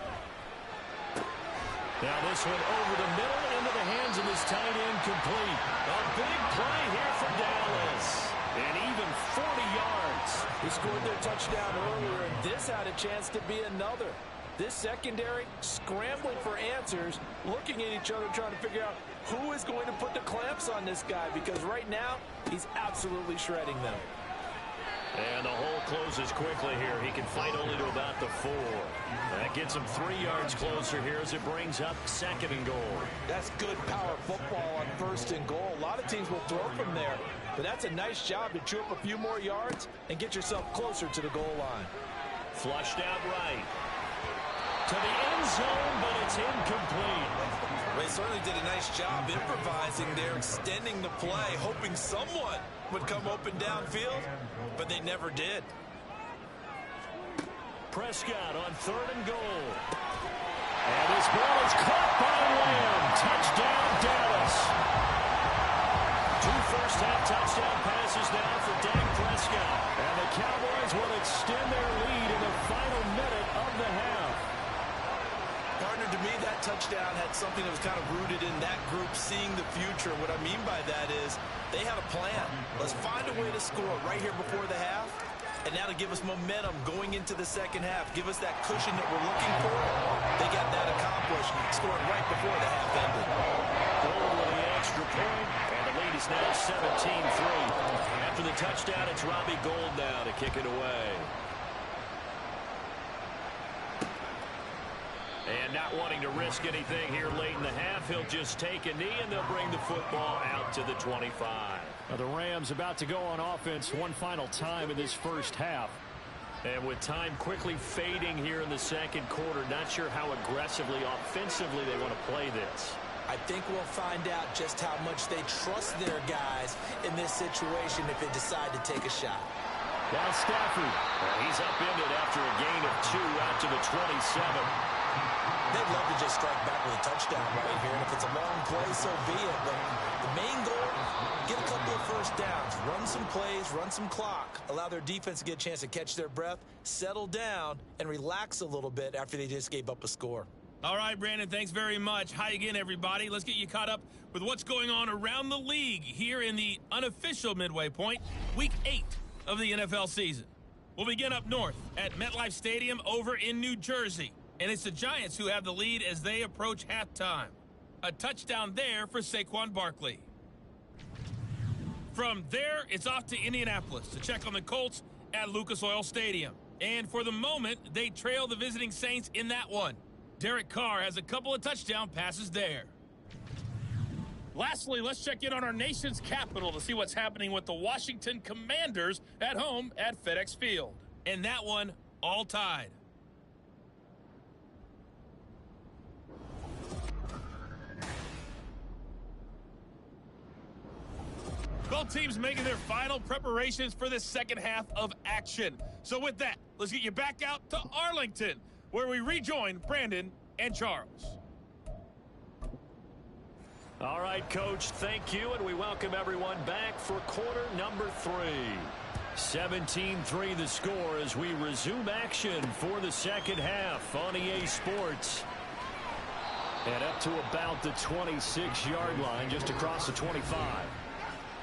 Now this one over the middle into the hands of his tight end, complete. A big play here for Dallas. And even 40 yards. He scored their touchdown earlier, and this had a chance to be another. This secondary scrambling for answers, looking at each other, trying to figure out who is going to put the clamps on this guy, because right now he's absolutely shredding them. And the hole closes quickly here. He can fight only to about the 4. That gets him 3 yards closer here as it brings up 2nd and goal. That's good power football on 1st and goal. A lot of teams will throw from there, but that's a nice job to chew up a few more yards and get yourself closer to the goal line. Flushed out right. To the end zone, but it's incomplete. They certainly did a nice job improvising there, extending the play, hoping someone would come open downfield, but they never did. Prescott on 3rd and goal. And this ball is caught by Lamb. Touchdown, Dallas. 2 first-half touchdown passes now for Dak Prescott. And the Cowboys will extend their lead in the final minute of the half. Partner, to me, that touchdown had something that was kind of rooted in that group seeing the future. What I mean by that is they had a plan. Let's find a way to score right here before the half, and now to give us momentum going into the second half, give us that cushion that we're looking for. They got that accomplished, scoring right before the half ended. Goal with the extra point, and the lead is now 17-3. After the touchdown, it's Robbie Gould now to kick it away. And not wanting to risk anything here late in the half, he'll just take a knee, and they'll bring the football out to the 25. Now the Rams about to go on offense one final time in this first half. And with time quickly fading here in the second quarter, not sure how aggressively, offensively they want to play this. I think we'll find out just how much they trust their guys in this situation if they decide to take a shot. Now Stafford. He's upended after a gain of 2 out to the 27. They'd love to just strike back with a touchdown right here, and if it's a long play, so be it. But the main goal, get a couple of first downs, run some plays, run some clock, allow their defense to get a chance to catch their breath, settle down, and relax a little bit after they just gave up a score. All right, Brandon, thanks very much. Hi again, everybody. Let's get you caught up with what's going on around the league here in the unofficial midway point, Week 8 of the NFL season. We'll begin up north at MetLife Stadium over in New Jersey. And it's the Giants who have the lead as they approach halftime. A touchdown there for Saquon Barkley. From there, it's off to Indianapolis to check on the Colts at Lucas Oil Stadium. And for the moment, they trail the visiting Saints in that one. Derek Carr has a couple of touchdown passes there. Lastly, let's check in on our nation's capital to see what's happening with the Washington Commanders at home at FedEx Field. And that one, all tied. Both teams making their final preparations for the second half of action. So with that, let's get you back out to Arlington, where we rejoin Brandon and Charles. All right, Coach, thank you, and we welcome everyone back for quarter number 3. 17-3 the score as we resume action for the second half on EA Sports. And up to about the 26-yard line, just across the 25.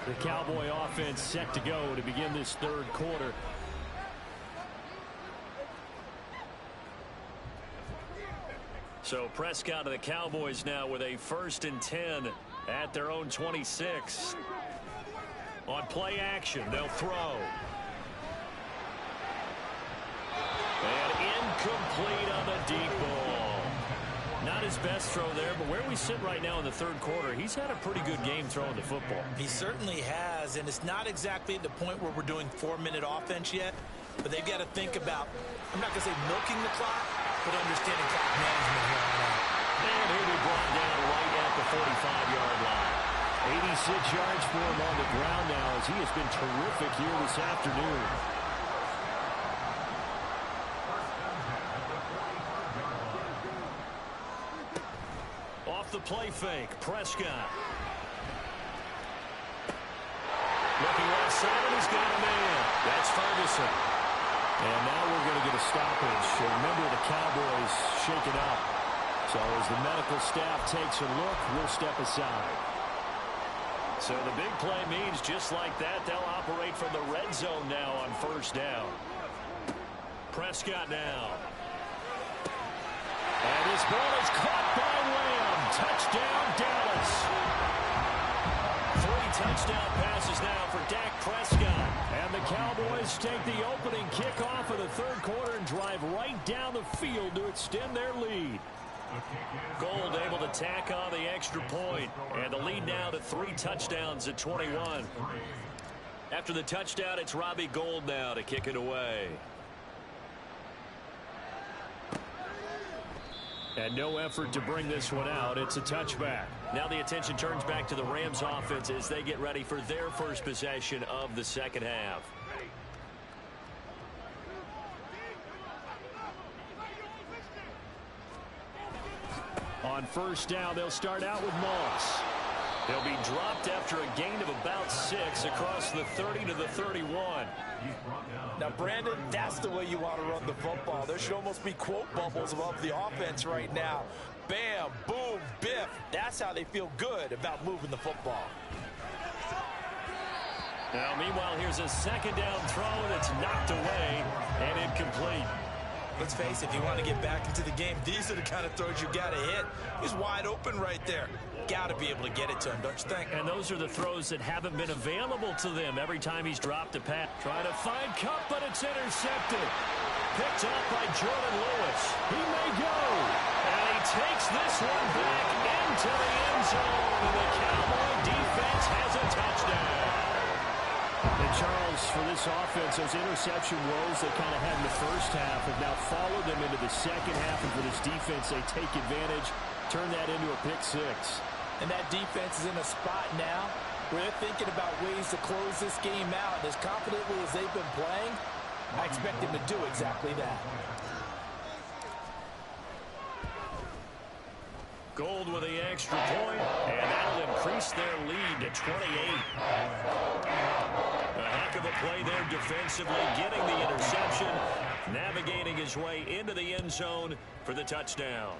The Cowboy offense set to go to begin this third quarter. So Prescott of the Cowboys now with a 1st and 10 at their own 26. On play action, they'll throw. And incomplete on the deep ball. Not his best throw there, but where we sit right now in the third quarter, he's had a pretty good game throwing the football. He certainly has, and it's not exactly at the point where we're doing 4-minute offense yet, but they've got to think about, I'm not going to say milking the clock, but understanding clock management here on out. And he'll be brought down right at the 45-yard line. 86 yards for him on the ground now as he has been terrific here this afternoon. Off the play fake, Prescott. Looking left side, he's got a man. That's Ferguson. And now we're going to get a stoppage. Remember, the Cowboys shaken up. So as the medical staff takes a look, we'll step aside. So the big play means just like that, they'll operate from the red zone now on 1st down. Prescott now. And his ball is caught by Lamb. Touchdown, Dallas. 3 touchdown passes now for Dak Prescott. And the Cowboys take the opening kickoff of the third quarter and drive right down the field to extend their lead. Gold able to tack on the extra point, and the lead now to 3 touchdowns at 21. After the touchdown, it's Robbie Gould now to kick it away. And no effort to bring this one out. It's a touchback. Now the attention turns back to the Rams offense as they get ready for their first possession of the second half. On 1st down, they'll start out with Moss. He'll be dropped after a gain of about 6 across the 30 to the 31. Now, Brandon, that's the way you want to run the football. There should almost be quote bubbles above the offense right now. Bam, boom, biff. That's how they feel good about moving the football. Now, meanwhile, here's a 2nd down throw that's knocked away and incomplete. Let's face it, if you want to get back into the game, these are the kind of throws you got to hit. He's wide open right there. Got to be able to get it to him, don't you think? And those are the throws that haven't been available to them every time he's dropped a pass. Trying to find Cup, but it's intercepted. Picked up by Jordan Lewis. He may go. And he takes this one back into the end zone. And the Cowboy defense has a touchdown. And Charles, for this offense, those interception woes they kind of had in the first half have now followed them into the second half. And for this defense, they take advantage, turn that into a pick 6. And that defense is in a spot now where they're thinking about ways to close this game out. And as confidently as they've been playing, I expect them to do exactly that. Gold with the extra point, and that'll increase their lead to 28. A heck of a play there defensively, getting the interception, navigating his way into the end zone for the touchdown.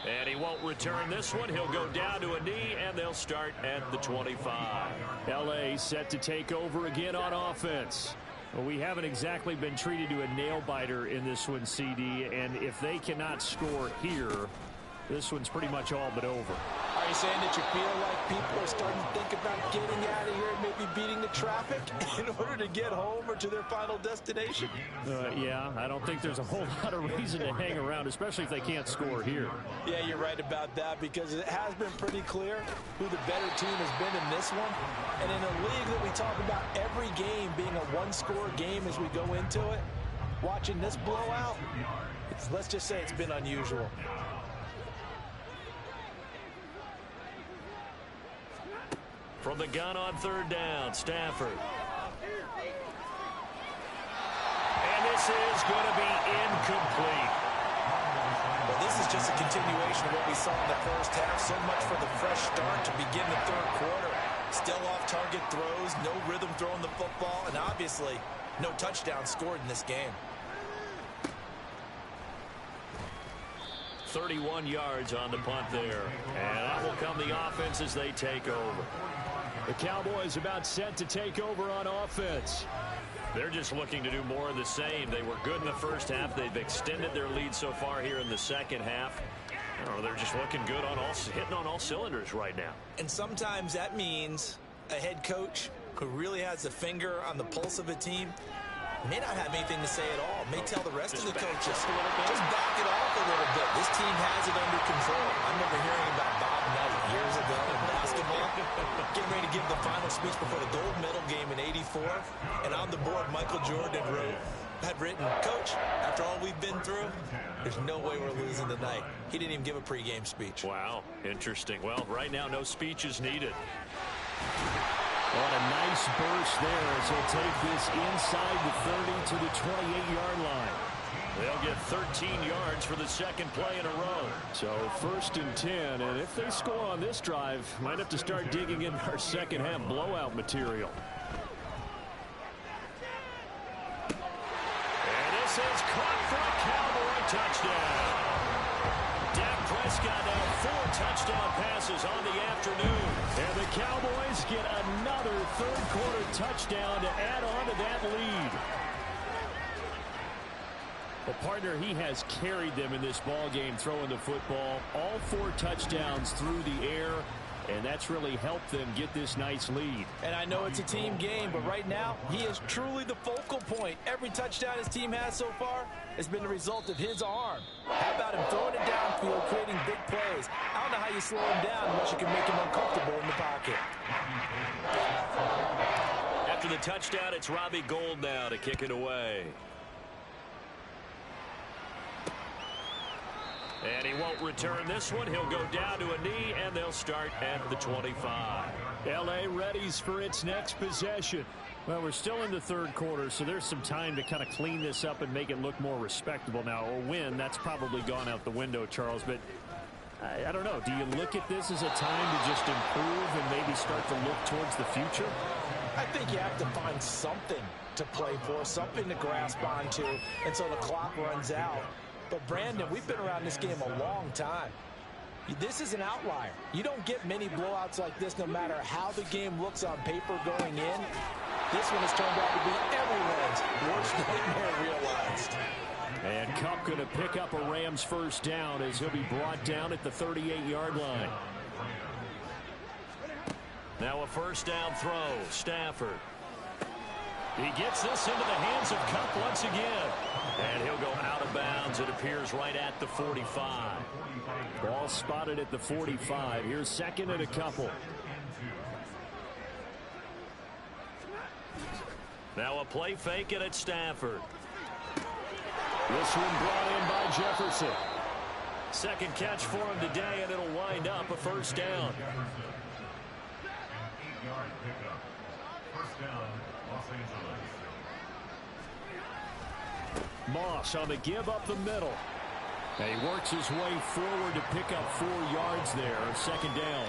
And he won't return this one. He'll go down to a knee, and they'll start at the 25. L.A. set to take over again on offense. Well, we haven't exactly been treated to a nail-biter in this one, CD, and if they cannot score here, this one's pretty much all but over. All right, Are you saying that you feel like people are starting to think about getting out of here and maybe beating the traffic in order to get home or to their final destination? Yeah, I don't think there's a whole lot of reason to hang around, especially if they can't score here. Yeah, you're right about that, because it has been pretty clear who the better team has been in this one. And in a league that we talk about every game being a one-score game as we go into it, watching this blowout, let's just say it's been unusual. From the gun on third down, Stafford. And this is going to be incomplete. Well, this is just a continuation of what we saw in the first half. So much for the fresh start to begin the third quarter. Still off-target throws, no rhythm throwing the football, and obviously no touchdown scored in this game. 31 yards on the punt there. And that will come the offense as they take over. The Cowboys about set to take over on offense. They're just looking to do more of the same. They were good in the first half. They've extended their lead so far here in the second half. I don't know, they're just looking good on hitting on all cylinders right now. And sometimes that means a head coach who really has a finger on the pulse of a team may not have anything to say at all. May tell the rest of the coaches, just back it off a little bit. This team has it under control. I remember hearing about Bob Knight years ago in basketball, getting ready to give the final speech before the gold medal game in '84. And on the board, Michael Jordan had written, "Coach, after all we've been through, there's no way we're losing tonight." He didn't even give a pregame speech. Wow, interesting. Well, right now, no speech is needed. What a nice burst there as he'll take this inside the 30 to the 28-yard line. They'll get 13 yards for the second play in a row. So 1st and 10, and if they score on this drive, might have to start digging into our second half blowout material. And this is caught for a Cowboy touchdown. Dak Prescott now 4 touchdown passes on the afternoon. And the Cowboys get another third-quarter touchdown to add on to that lead. Well, partner, he has carried them in this ball game throwing the football. All 4 touchdowns through the air, and that's really helped them get this nice lead. And I know it's a team game, but right now, he is truly the focal point. Every touchdown his team has so far has been the result of his arm. How about him throwing it downfield, creating big plays? I don't know how you slow him down unless you can make him uncomfortable in the pocket. After the touchdown, it's Robbie Gould now to kick it away. And he won't return this one. He'll go down to a knee, and they'll start at the 25. L.A. readies for its next possession. Well, we're still in the third quarter, so there's some time to kind of clean this up and make it look more respectable. Now, a win, that's probably gone out the window, Charles, but I don't know. Do you look at this as a time to just improve and maybe start to look towards the future? I think you have to find something to play for, something to grasp onto until the clock runs out. But, Brandon, we've been around this game a long time. This is an outlier. You don't get many blowouts like this no matter how the game looks on paper going in. This one has turned out to be everyone's worst nightmare realized. And Kupp going to pick up a Rams first down as he'll be brought down at the 38-yard line. Now a first down throw. Stafford. He gets this into the hands of Kupp once again. And he'll go out of bounds, it appears, right at the 45. Ball spotted at the 45. Here's second and a couple. Now a play fake, and it's Stafford. This one brought in by Jefferson. Second catch for him today, and it'll wind up a first down. 8-yard pickup. First down, Los Angeles. Moss on the give up the middle. And he works his way forward to pick up 4 yards there. Second down.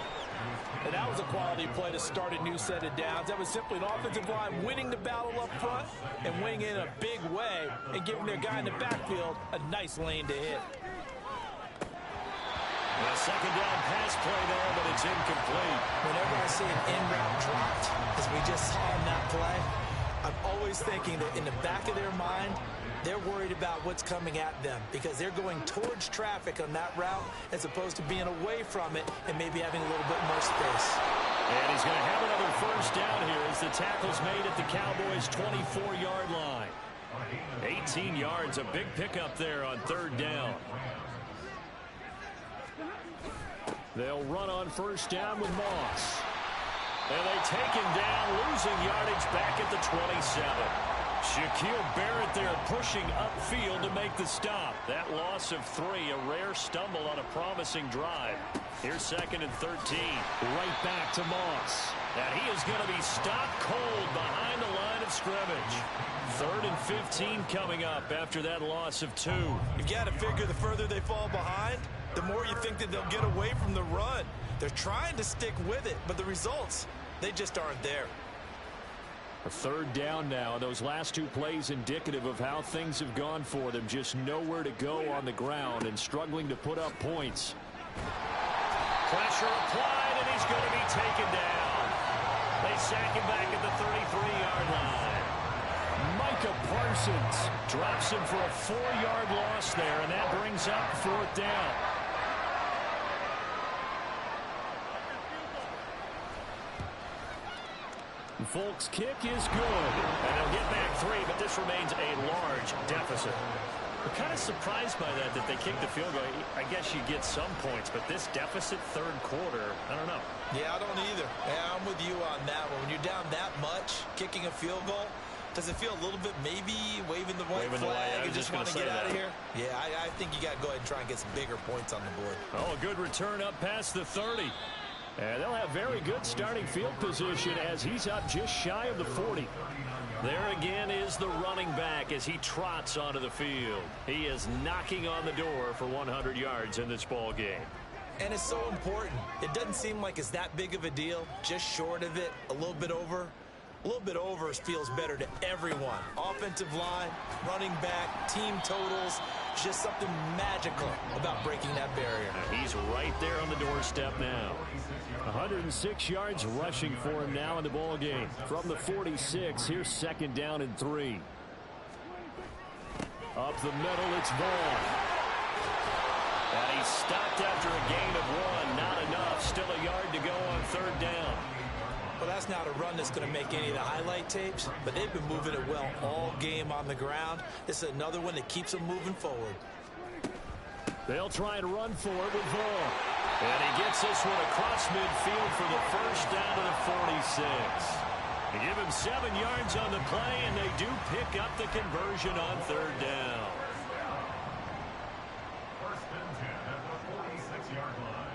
And that was a quality play to start a new set of downs. That was simply an offensive line winning the battle up front and winning in a big way and giving their guy in the backfield a nice lane to hit. A second down pass play there, but it's incomplete. Whenever I see an in route dropped, as we just saw in that play, I'm always thinking that in the back of their mind, They're worried about what's coming at them because they're going towards traffic on that route as opposed to being away from it and maybe having a little bit more space. And he's going to have another first down here as the tackle's made at the Cowboys' 24-yard line. 18 yards, a big pickup there on third down. They'll run on first down with Moss. And they take him down, losing yardage back at the 27. Shaquille Barrett there pushing upfield to make the stop. That loss of 3, a rare stumble on a promising drive. Here's 2nd and 13. Right back to Moss. And he is going to be stopped cold behind the line of scrimmage. 3rd and 15 coming up after that loss of 2. You've got to figure the further they fall behind, the more you think that they'll get away from the run. They're trying to stick with it, but the results, they just aren't there. A third down now. Those last 2 plays indicative of how things have gone for them. Just nowhere to go on the ground and struggling to put up points. Pressure applied, and he's going to be taken down. They sack him back at the 33-yard line. Micah Parsons drops him for a 4-yard loss there, and that brings up 4th down. Folks' kick is good. And they'll get back 3, but this remains a large deficit. We're kind of surprised by that they kicked the field goal. I guess you get some points, but this deficit third quarter, I don't know. Yeah, I don't either. Yeah, I'm with you on that one. When you're down that much, kicking a field goal, does it feel a little bit maybe waving the white flag and just want to get out of here? Yeah, I think you got to go ahead and try and get some bigger points on the board. Oh, a good return up past the 30. And they'll have very good starting field position as he's up just shy of the 40. There again is the running back as he trots onto the field. He is knocking on the door for 100 yards in this ball game. And it's so important. It doesn't seem like it's that big of a deal. Just short of it, a little bit over. A little bit over feels better to everyone. Offensive line, running back, team totals. Just something magical about breaking that barrier. He's right there on the doorstep now. 106 yards rushing for him now in the ball game. From the 46, here's 2nd down and 3. Up the middle, it's Vaughn. And he's stopped after a gain of 1. Not enough. Still a yard to go on 3rd down. Well, that's not a run that's going to make any of the highlight tapes, but they've been moving it well all game on the ground. This is another one that keeps them moving forward. They'll try and run for it with Vaughn. And he gets this one across midfield for the first down to the 46. They give him 7 yards on the play, and they do pick up the conversion on 3rd down. 1st and 10 at the 46-yard line.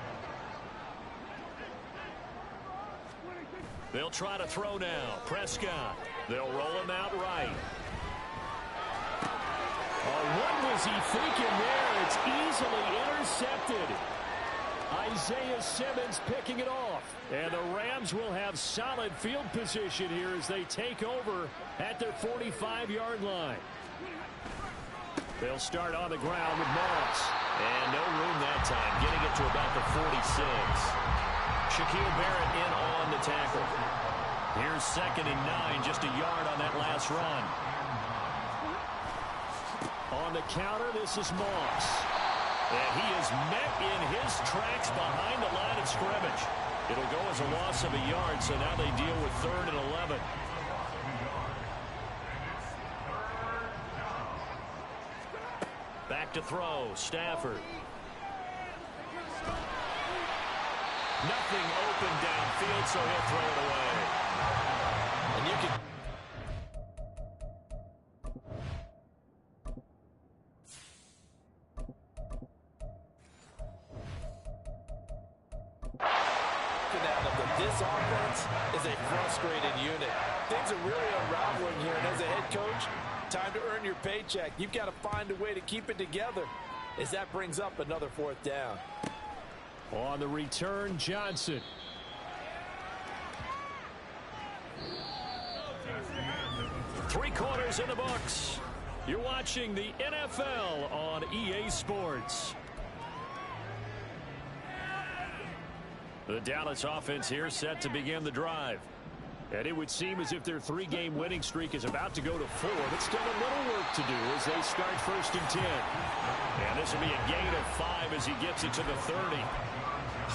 They'll try to throw now. Prescott. They'll roll him out right. Oh, what was he thinking there? It's easily intercepted. Isaiah Simmons picking it off. And the Rams will have solid field position here as they take over at their 45-yard line. They'll start on the ground with Moss. And no room that time, getting it to about the 46. Shaquille Barrett in on the tackle. Here's 2nd and 9, just a yard on that last run. On the counter, this is Moss. And he is met in his tracks behind the line of scrimmage. It'll go as a loss of a yard, so now they deal with 3rd and 11. Back to throw, Stafford. Nothing open downfield, so he'll throw it away. And you can... This offense is a frustrated unit. Things are really unraveling here, and as a head coach, time to earn your paycheck. You've got to find a way to keep it together as that brings up another 4th down. On the return, Johnson. Three quarters in the books. You're watching the NFL on EA Sports. The Dallas offense here set to begin the drive. And it would seem as if their 3-game winning streak is about to go to 4, but still a little work to do as they start 1st and 10. And this will be a gain of 5 as he gets it to the 30.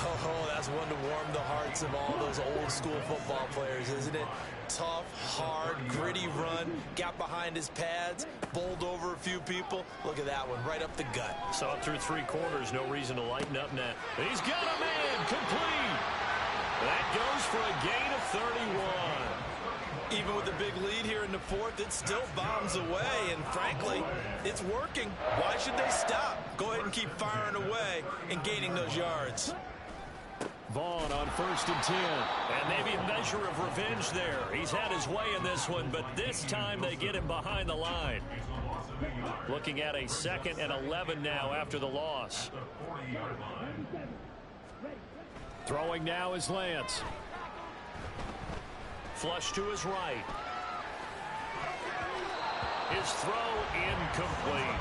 Oh, that's one to warm the hearts of all those old school football players, isn't it? Tough, hard, gritty run, got behind his pads, bowled over a few people. Look at that one, right up the gut. Saw it through 3 quarters, no reason to lighten up net. He's got a man, complete. That goes for a gain of 31. Even with the big lead here in the 4th, it still bombs away, and frankly, it's working. Why should they stop? Go ahead and keep firing away and gaining those yards. Vaughn on 1st and 10. And maybe a measure of revenge there. He's had his way in this one, but this time they get him behind the line. Looking at a 2nd and 11 now after the loss. Throwing now is Lance. Flush to his right. His throw incomplete.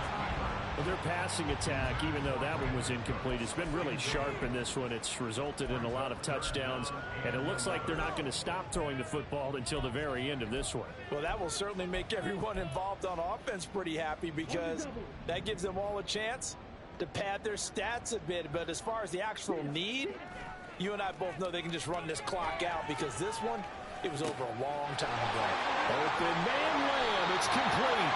Well, their passing attack, even though that one was incomplete, has been really sharp in this one. It's resulted in a lot of touchdowns, and it looks like they're not going to stop throwing the football until the very end of this one. Well, that will certainly make everyone involved on offense pretty happy because that gives them all a chance to pad their stats a bit. But as far as the actual need, you and I both know they can just run this clock out because this one, it was over a long time ago. Open man Lamb, it's complete.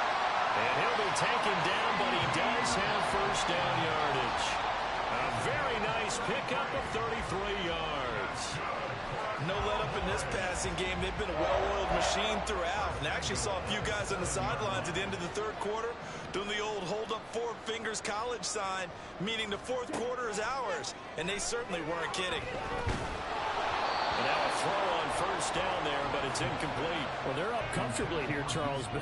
And he'll be taken down, but he does have 1st down yardage. A very nice pickup of 33 yards. No let up in this passing game. They've been a well-oiled machine throughout. And I actually saw a few guys on the sidelines at the end of the 3rd quarter doing the old hold up 4 fingers college sign, meaning the 4th quarter is ours. And they certainly weren't kidding. And now a throw on 1st down there, but it's incomplete. Well, they're up comfortably here, Charles, but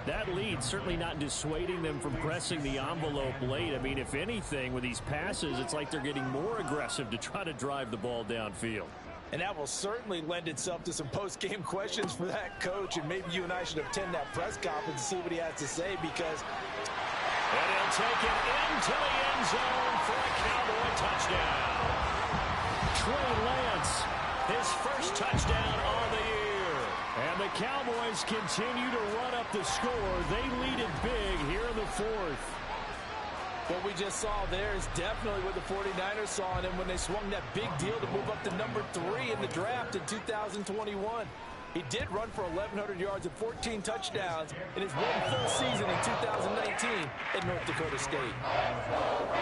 that lead certainly not dissuading them from pressing the envelope late. I mean, if anything, with these passes, it's like they're getting more aggressive to try to drive the ball downfield. And that will certainly lend itself to some post-game questions for that coach. And maybe you and I should attend that press conference and see what he has to say because... And he'll take it into the end zone for a Cowboy touchdown. Trey Lance, his 1st touchdown on the year. And the Cowboys continue to run up the score. They lead it big here in the 4th. What we just saw there is definitely what the 49ers saw in him when they swung that big deal to move up to number 3 in the draft in 2021. He did run for 1,100 yards and 14 touchdowns in his 1 full season in 2019 at North Dakota State.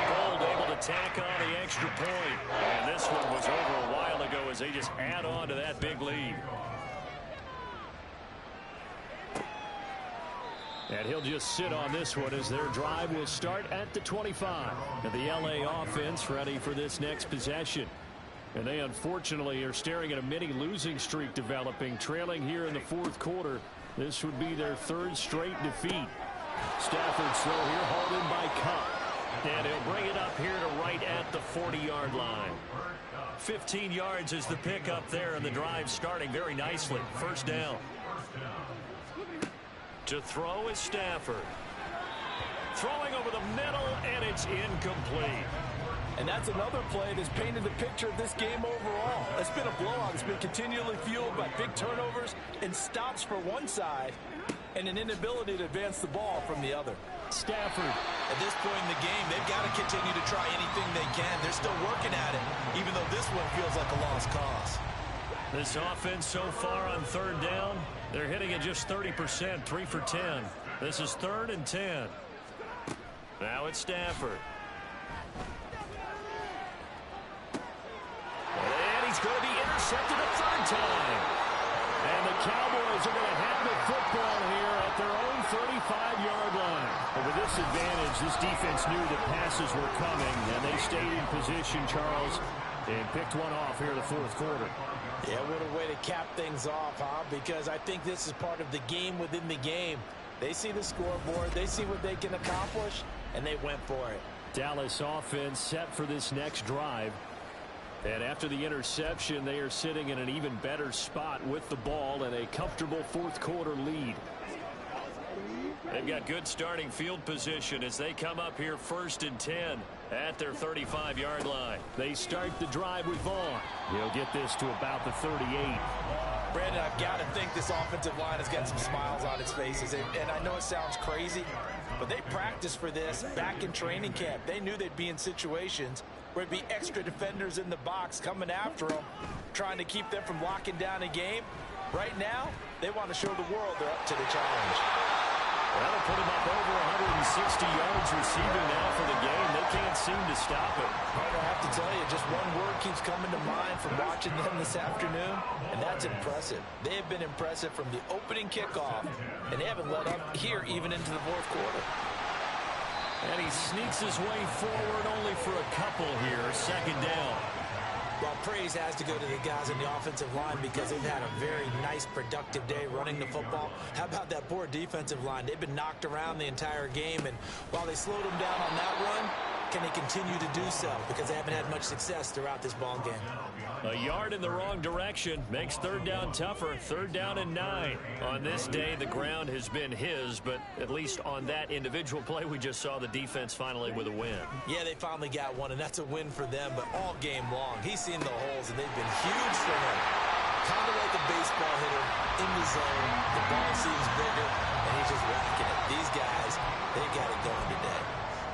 Gold able to tack on the extra point. And this one was over a while ago as they just add on to that big lead. And he'll just sit on this one as their drive will start at the 25. And the LA offense ready for this next possession. And they unfortunately are staring at a mini losing streak developing, trailing here in the 4th quarter. This would be their 3rd straight defeat. Stafford's throw here hauled in by Cup. And he'll bring it up here to right at the 40-yard line. 15 yards is the pickup there, and the drive starting very nicely. 1st down. To throw is Stafford. Throwing over the middle, and it's incomplete. And that's another play that's painted the picture of this game overall. It's been a blowout. It's been continually fueled by big turnovers and stops for one side and an inability to advance the ball from the other. Stafford. At this point in the game, they've got to continue to try anything they can. They're still working at it, even though this one feels like a lost cause. This offense so far on 3rd down, they're hitting it just 30%, 3 for 10. This is 3rd and 10. Now it's Stafford. And he's going to be intercepted a 3rd time. And the Cowboys are going to have the football here at their own 35-yard line. But with this advantage, this defense knew that passes were coming, and they stayed in position, Charles, and picked one off here in the 4th quarter. Yeah, what a way to cap things off, huh? Because I think this is part of the game within the game. They see the scoreboard, they see what they can accomplish, and they went for it. Dallas offense set for this next drive. And after the interception, they are sitting in an even better spot with the ball and a comfortable 4th quarter lead. They've got good starting field position as they come up here 1st and 10 at their 35-yard line. They start the drive with Vaughn. He'll get this to about the 38. Brandon, I've got to think this offensive line has got some smiles on its faces. And I know it sounds crazy, but they practiced for this back in training camp. They knew they'd be in situations where it'd be extra defenders in the box coming after them, trying to keep them from locking down a game. Right now, they want to show the world they're up to the challenge. That'll put him up over 160 yards receiving now for the game. They can't seem to stop it. I have to tell you, just one word keeps coming to mind from watching them this afternoon, and that's impressive. They have been impressive from the opening kickoff, and they haven't let up here even into the fourth quarter. And he sneaks his way forward only for a couple here. Second down. Well, praise has to go to the guys on the offensive line because they've had a very nice, productive day running the football. How about that poor defensive line? They've been knocked around the entire game, and while they slowed them down on that run, can they continue to do so? Because they haven't had much success throughout this ball game. A yard in the wrong direction makes third down tougher. Third down and 9. On this day, the ground has been his, but at least on that individual play, we just saw the defense finally with a win. Yeah, they finally got one, and that's a win for them, but all game long, he's seen the holes, and they've been huge for him. Kind of like a baseball hitter in the zone. The ball seems bigger, and he's just whacking it. These guys, they got it going today.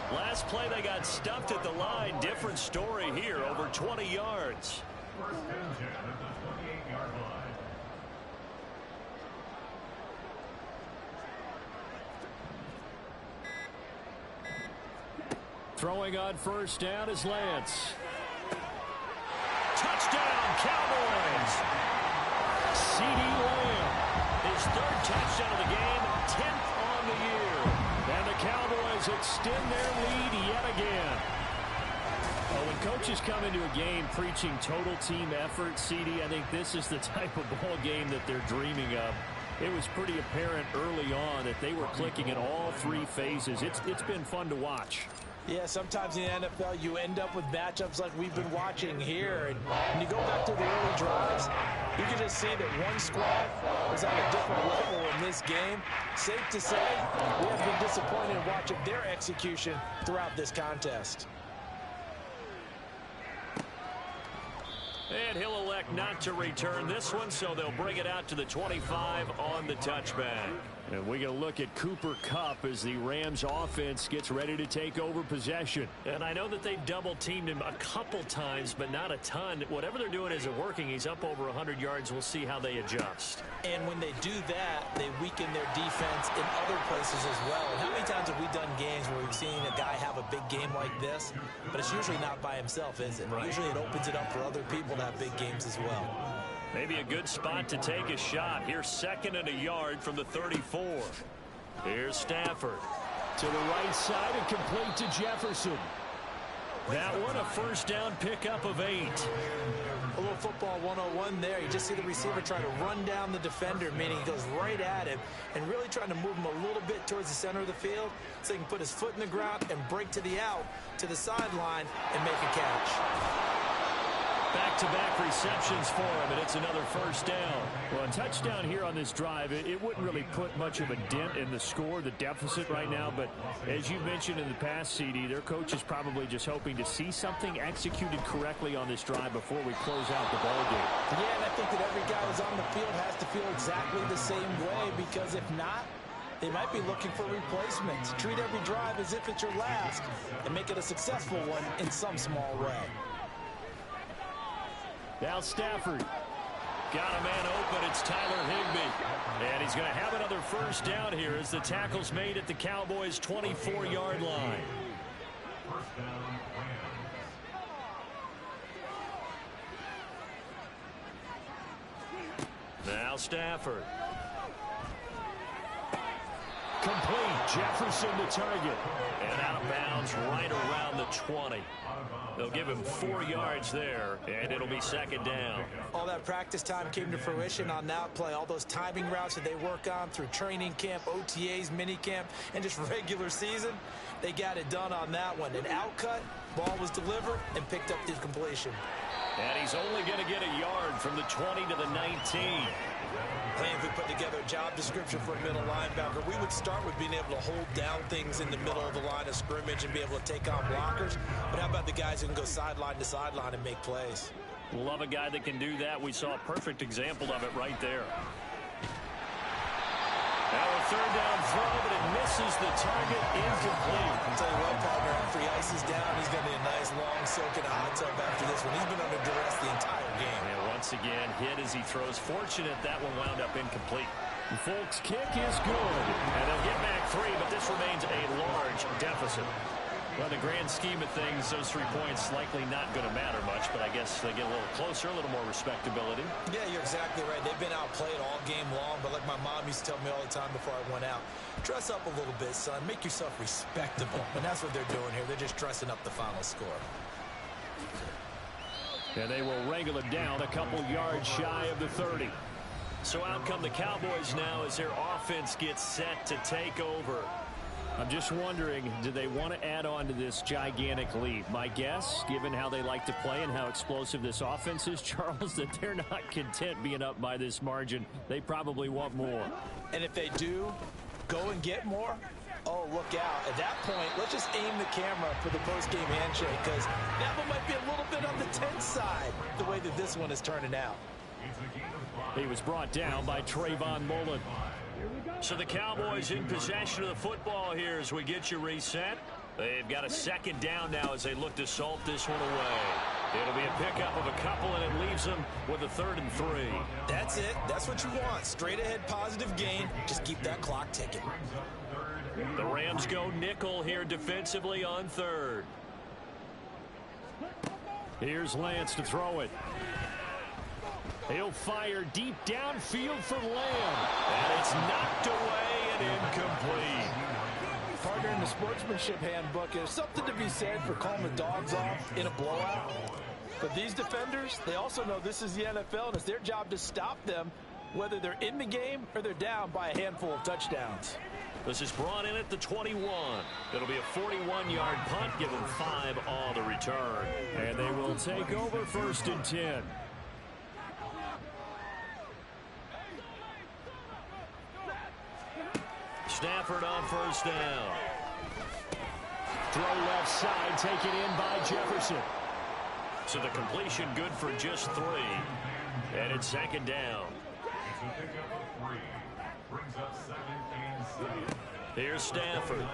Last play, they got stuffed at the line. Different story here, over 20 yards. First and 10 at the 28-yard line. Throwing on first down is Lance. Touchdown, Cowboys! CeeDee Lamb. His third touchdown of the game, 10th on the year. And the Cowboys extend their lead yet again. Well, when coaches come into a game preaching total team effort, CD, I think this is the type of ball game that they're dreaming of. It was pretty apparent early on that they were clicking in all three phases. It's been fun to watch. Yeah, sometimes in the NFL you end up with matchups like we've been watching here. And when you go back to the early drives, you can just see that one squad was on a different level in this game. Safe to say, we have been disappointed in watching their execution throughout this contest. And he'll elect not to return this one, so they'll bring it out to the 25 on the touchback. And we get a look at Cooper Kupp as the Rams offense gets ready to take over possession. And I know that they've double-teamed him a couple times, but not a ton. Whatever they're doing isn't working. He's up over 100 yards. We'll see how they adjust. And when they do that, they weaken their defense in other places as well. And how many times have we done games where we've seen a guy have a big game like this? But it's usually not by himself, is it? Right. Usually it opens it up for other people to have big games as well. Maybe a good spot to take a shot. Here's 2nd and a yard from the 34. Here's Stafford. To the right side and complete to Jefferson. That one a first down pickup of 8. A little football 101 there. You just see the receiver trying to run down the defender, meaning he goes right at him and really trying to move him a little bit towards the center of the field so he can put his foot in the ground and break to the out, to the sideline, and make a catch. Back-to-back receptions for him, and it's another first down. Well, a touchdown here on this drive, it wouldn't really put much of a dent in the score, the deficit right now, but as you mentioned in the past, CD, their coach is probably just hoping to see something executed correctly on this drive before we close out the ball game. Yeah, and I think that every guy who's on the field has to feel exactly the same way, because if not, they might be looking for replacements. Treat every drive as if it's your last and make it a successful one in some small way. Now Stafford. Got a man open. It's Tyler Higbee. And he's going to have another first down here as the tackle's made at the Cowboys' 24-yard line. First down, Rams. Now Stafford. Complete. Jefferson to target. And out of bounds right around the 20. They'll give him 4 yards there, and it'll be 2nd down. All that practice time came to fruition on that play. All those timing routes that they work on through training camp, OTAs, minicamp, and just regular season, they got it done on that one. An outcut, ball was delivered, and picked up the completion. And he's only going to get a yard from the 20 to the 19. I think if we put together a job description for a middle linebacker, we would start with being able to hold down things in the middle of the line of scrimmage and be able to take on blockers. But how about the guys who can go sideline to sideline and make plays? Love a guy that can do that. We saw a perfect example of it right there. Now a third down throw, but it misses the target, incomplete. I'll tell you what, partner, after he ices down, he's going to need a nice long soak in a hot tub after this one. He's been under duress the entire game. And once again, hit as he throws. Fortunate that one wound up incomplete. The Folks kick is good. And they'll get back 3, but this remains a large deficit. Well, in the grand scheme of things, those 3 points likely not going to matter much, but I guess they get a little closer, a little more respectability. Yeah, you're exactly right. They've been outplayed all game long, but like my mom used to tell me all the time before I went out, dress up a little bit, son. Make yourself respectable. And that's what they're doing here. They're just dressing up the final score. And they will wrangle it down a couple yards shy of the 30. So out come the Cowboys now as their offense gets set to take over. I'm just wondering, do they want to add on to this gigantic lead? My guess, given how they like to play and how explosive this offense is, Charles, that they're not content being up by this margin. They probably want more. And if they do go and get more, oh, look out. At that point, let's just aim the camera for the post-game handshake, because that one might be a little bit on the tense side, the way that this one is turning out. He was brought down by Trayvon Mullen. So the Cowboys in possession of the football here as we get you reset. They've got a second down now as they look to salt this one away. It'll be a pickup of a couple, and it leaves them with a 3rd and 3. That's it. That's what you want. Straight ahead positive gain. Just keep that clock ticking. The Rams go nickel here defensively on 3rd. Here's Lance to throw it. He'll fire deep downfield for Lamb. And it's knocked away and incomplete. Partner, in the sportsmanship handbook, there's something to be said for calling the dogs off in a blowout. But these defenders, they also know this is the NFL, and it's their job to stop them, whether they're in the game or they're down by a handful of touchdowns. This is brought in at the 21. It'll be a 41-yard punt, give them 5 on the return. And they will take over 1st and 10. Stafford on 1st down. Throw left side, taken in by Jefferson. So the completion good for just 3. And it's 2nd down. Here's Stafford.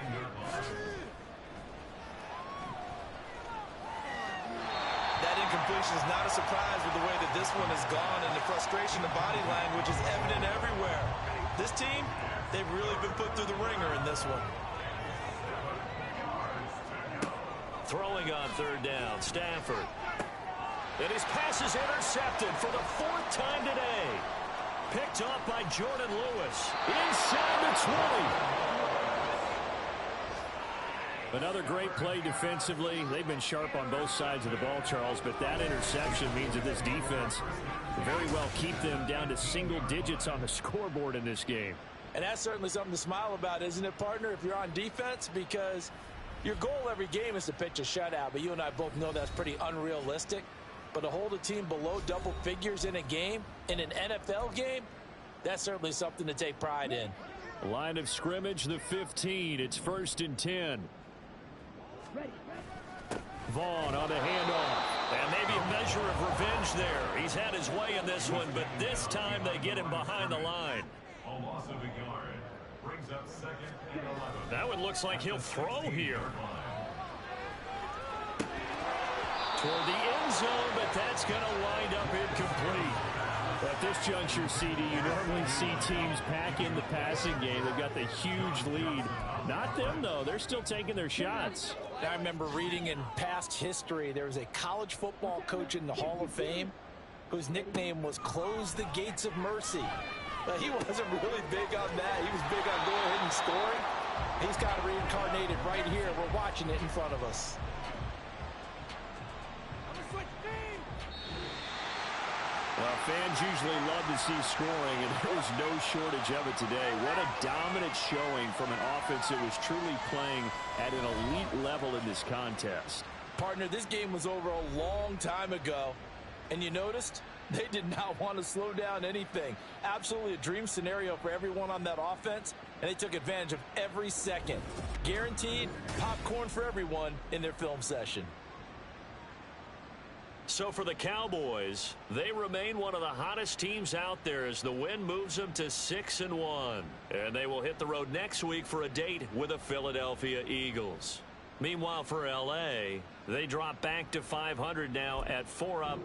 That incompletion is not a surprise with the way that this one has gone, and the frustration, the body language is evident everywhere. This team, they've really been put through the ringer in this one. Throwing on 3rd down, Stafford. And his pass is intercepted for the 4th time today. Picked off by Jordan Lewis. Inside the 20. Another great play defensively. They've been sharp on both sides of the ball, Charles, but that interception means that this defense will very well keep them down to single digits on the scoreboard in this game. And that's certainly something to smile about, isn't it, partner, if you're on defense? Because your goal every game is to pitch a shutout, but you and I both know that's pretty unrealistic. But to hold a team below double figures in a game, in an NFL game, that's certainly something to take pride in. Line of scrimmage, the 15. It's 1st and 10. Vaughn on the handoff. And maybe a measure of revenge there. He's had his way in this one, but this time they get him behind the line. A loss of a yard brings up 2nd and 11. That one looks like he'll throw here. Toward the end zone, but that's going to wind up incomplete. At this juncture, CD, you normally see teams pack in the passing game. They've got the huge lead. Not them, though. They're still taking their shots. I remember reading in past history, there was a college football coach in the Hall of Fame whose nickname was Close the Gates of Mercy. But he wasn't really big on that. He was big on going ahead and scoring. He's kind of reincarnated right here. We're watching it in front of us. Well, fans usually love to see scoring, and there was no shortage of it today. What a dominant showing from an offense that was truly playing at an elite level in this contest. Partner, this game was over a long time ago, And you noticed they did not want to slow down anything. Absolutely a dream scenario for everyone on that offense, and they took advantage of every second. Guaranteed popcorn for everyone in their film session. So for the Cowboys, they remain one of the hottest teams out there as the win moves them to 6-1. And they will hit the road next week for a date with the Philadelphia Eagles. Meanwhile, for L.A., they drop back to 500 now at 4 up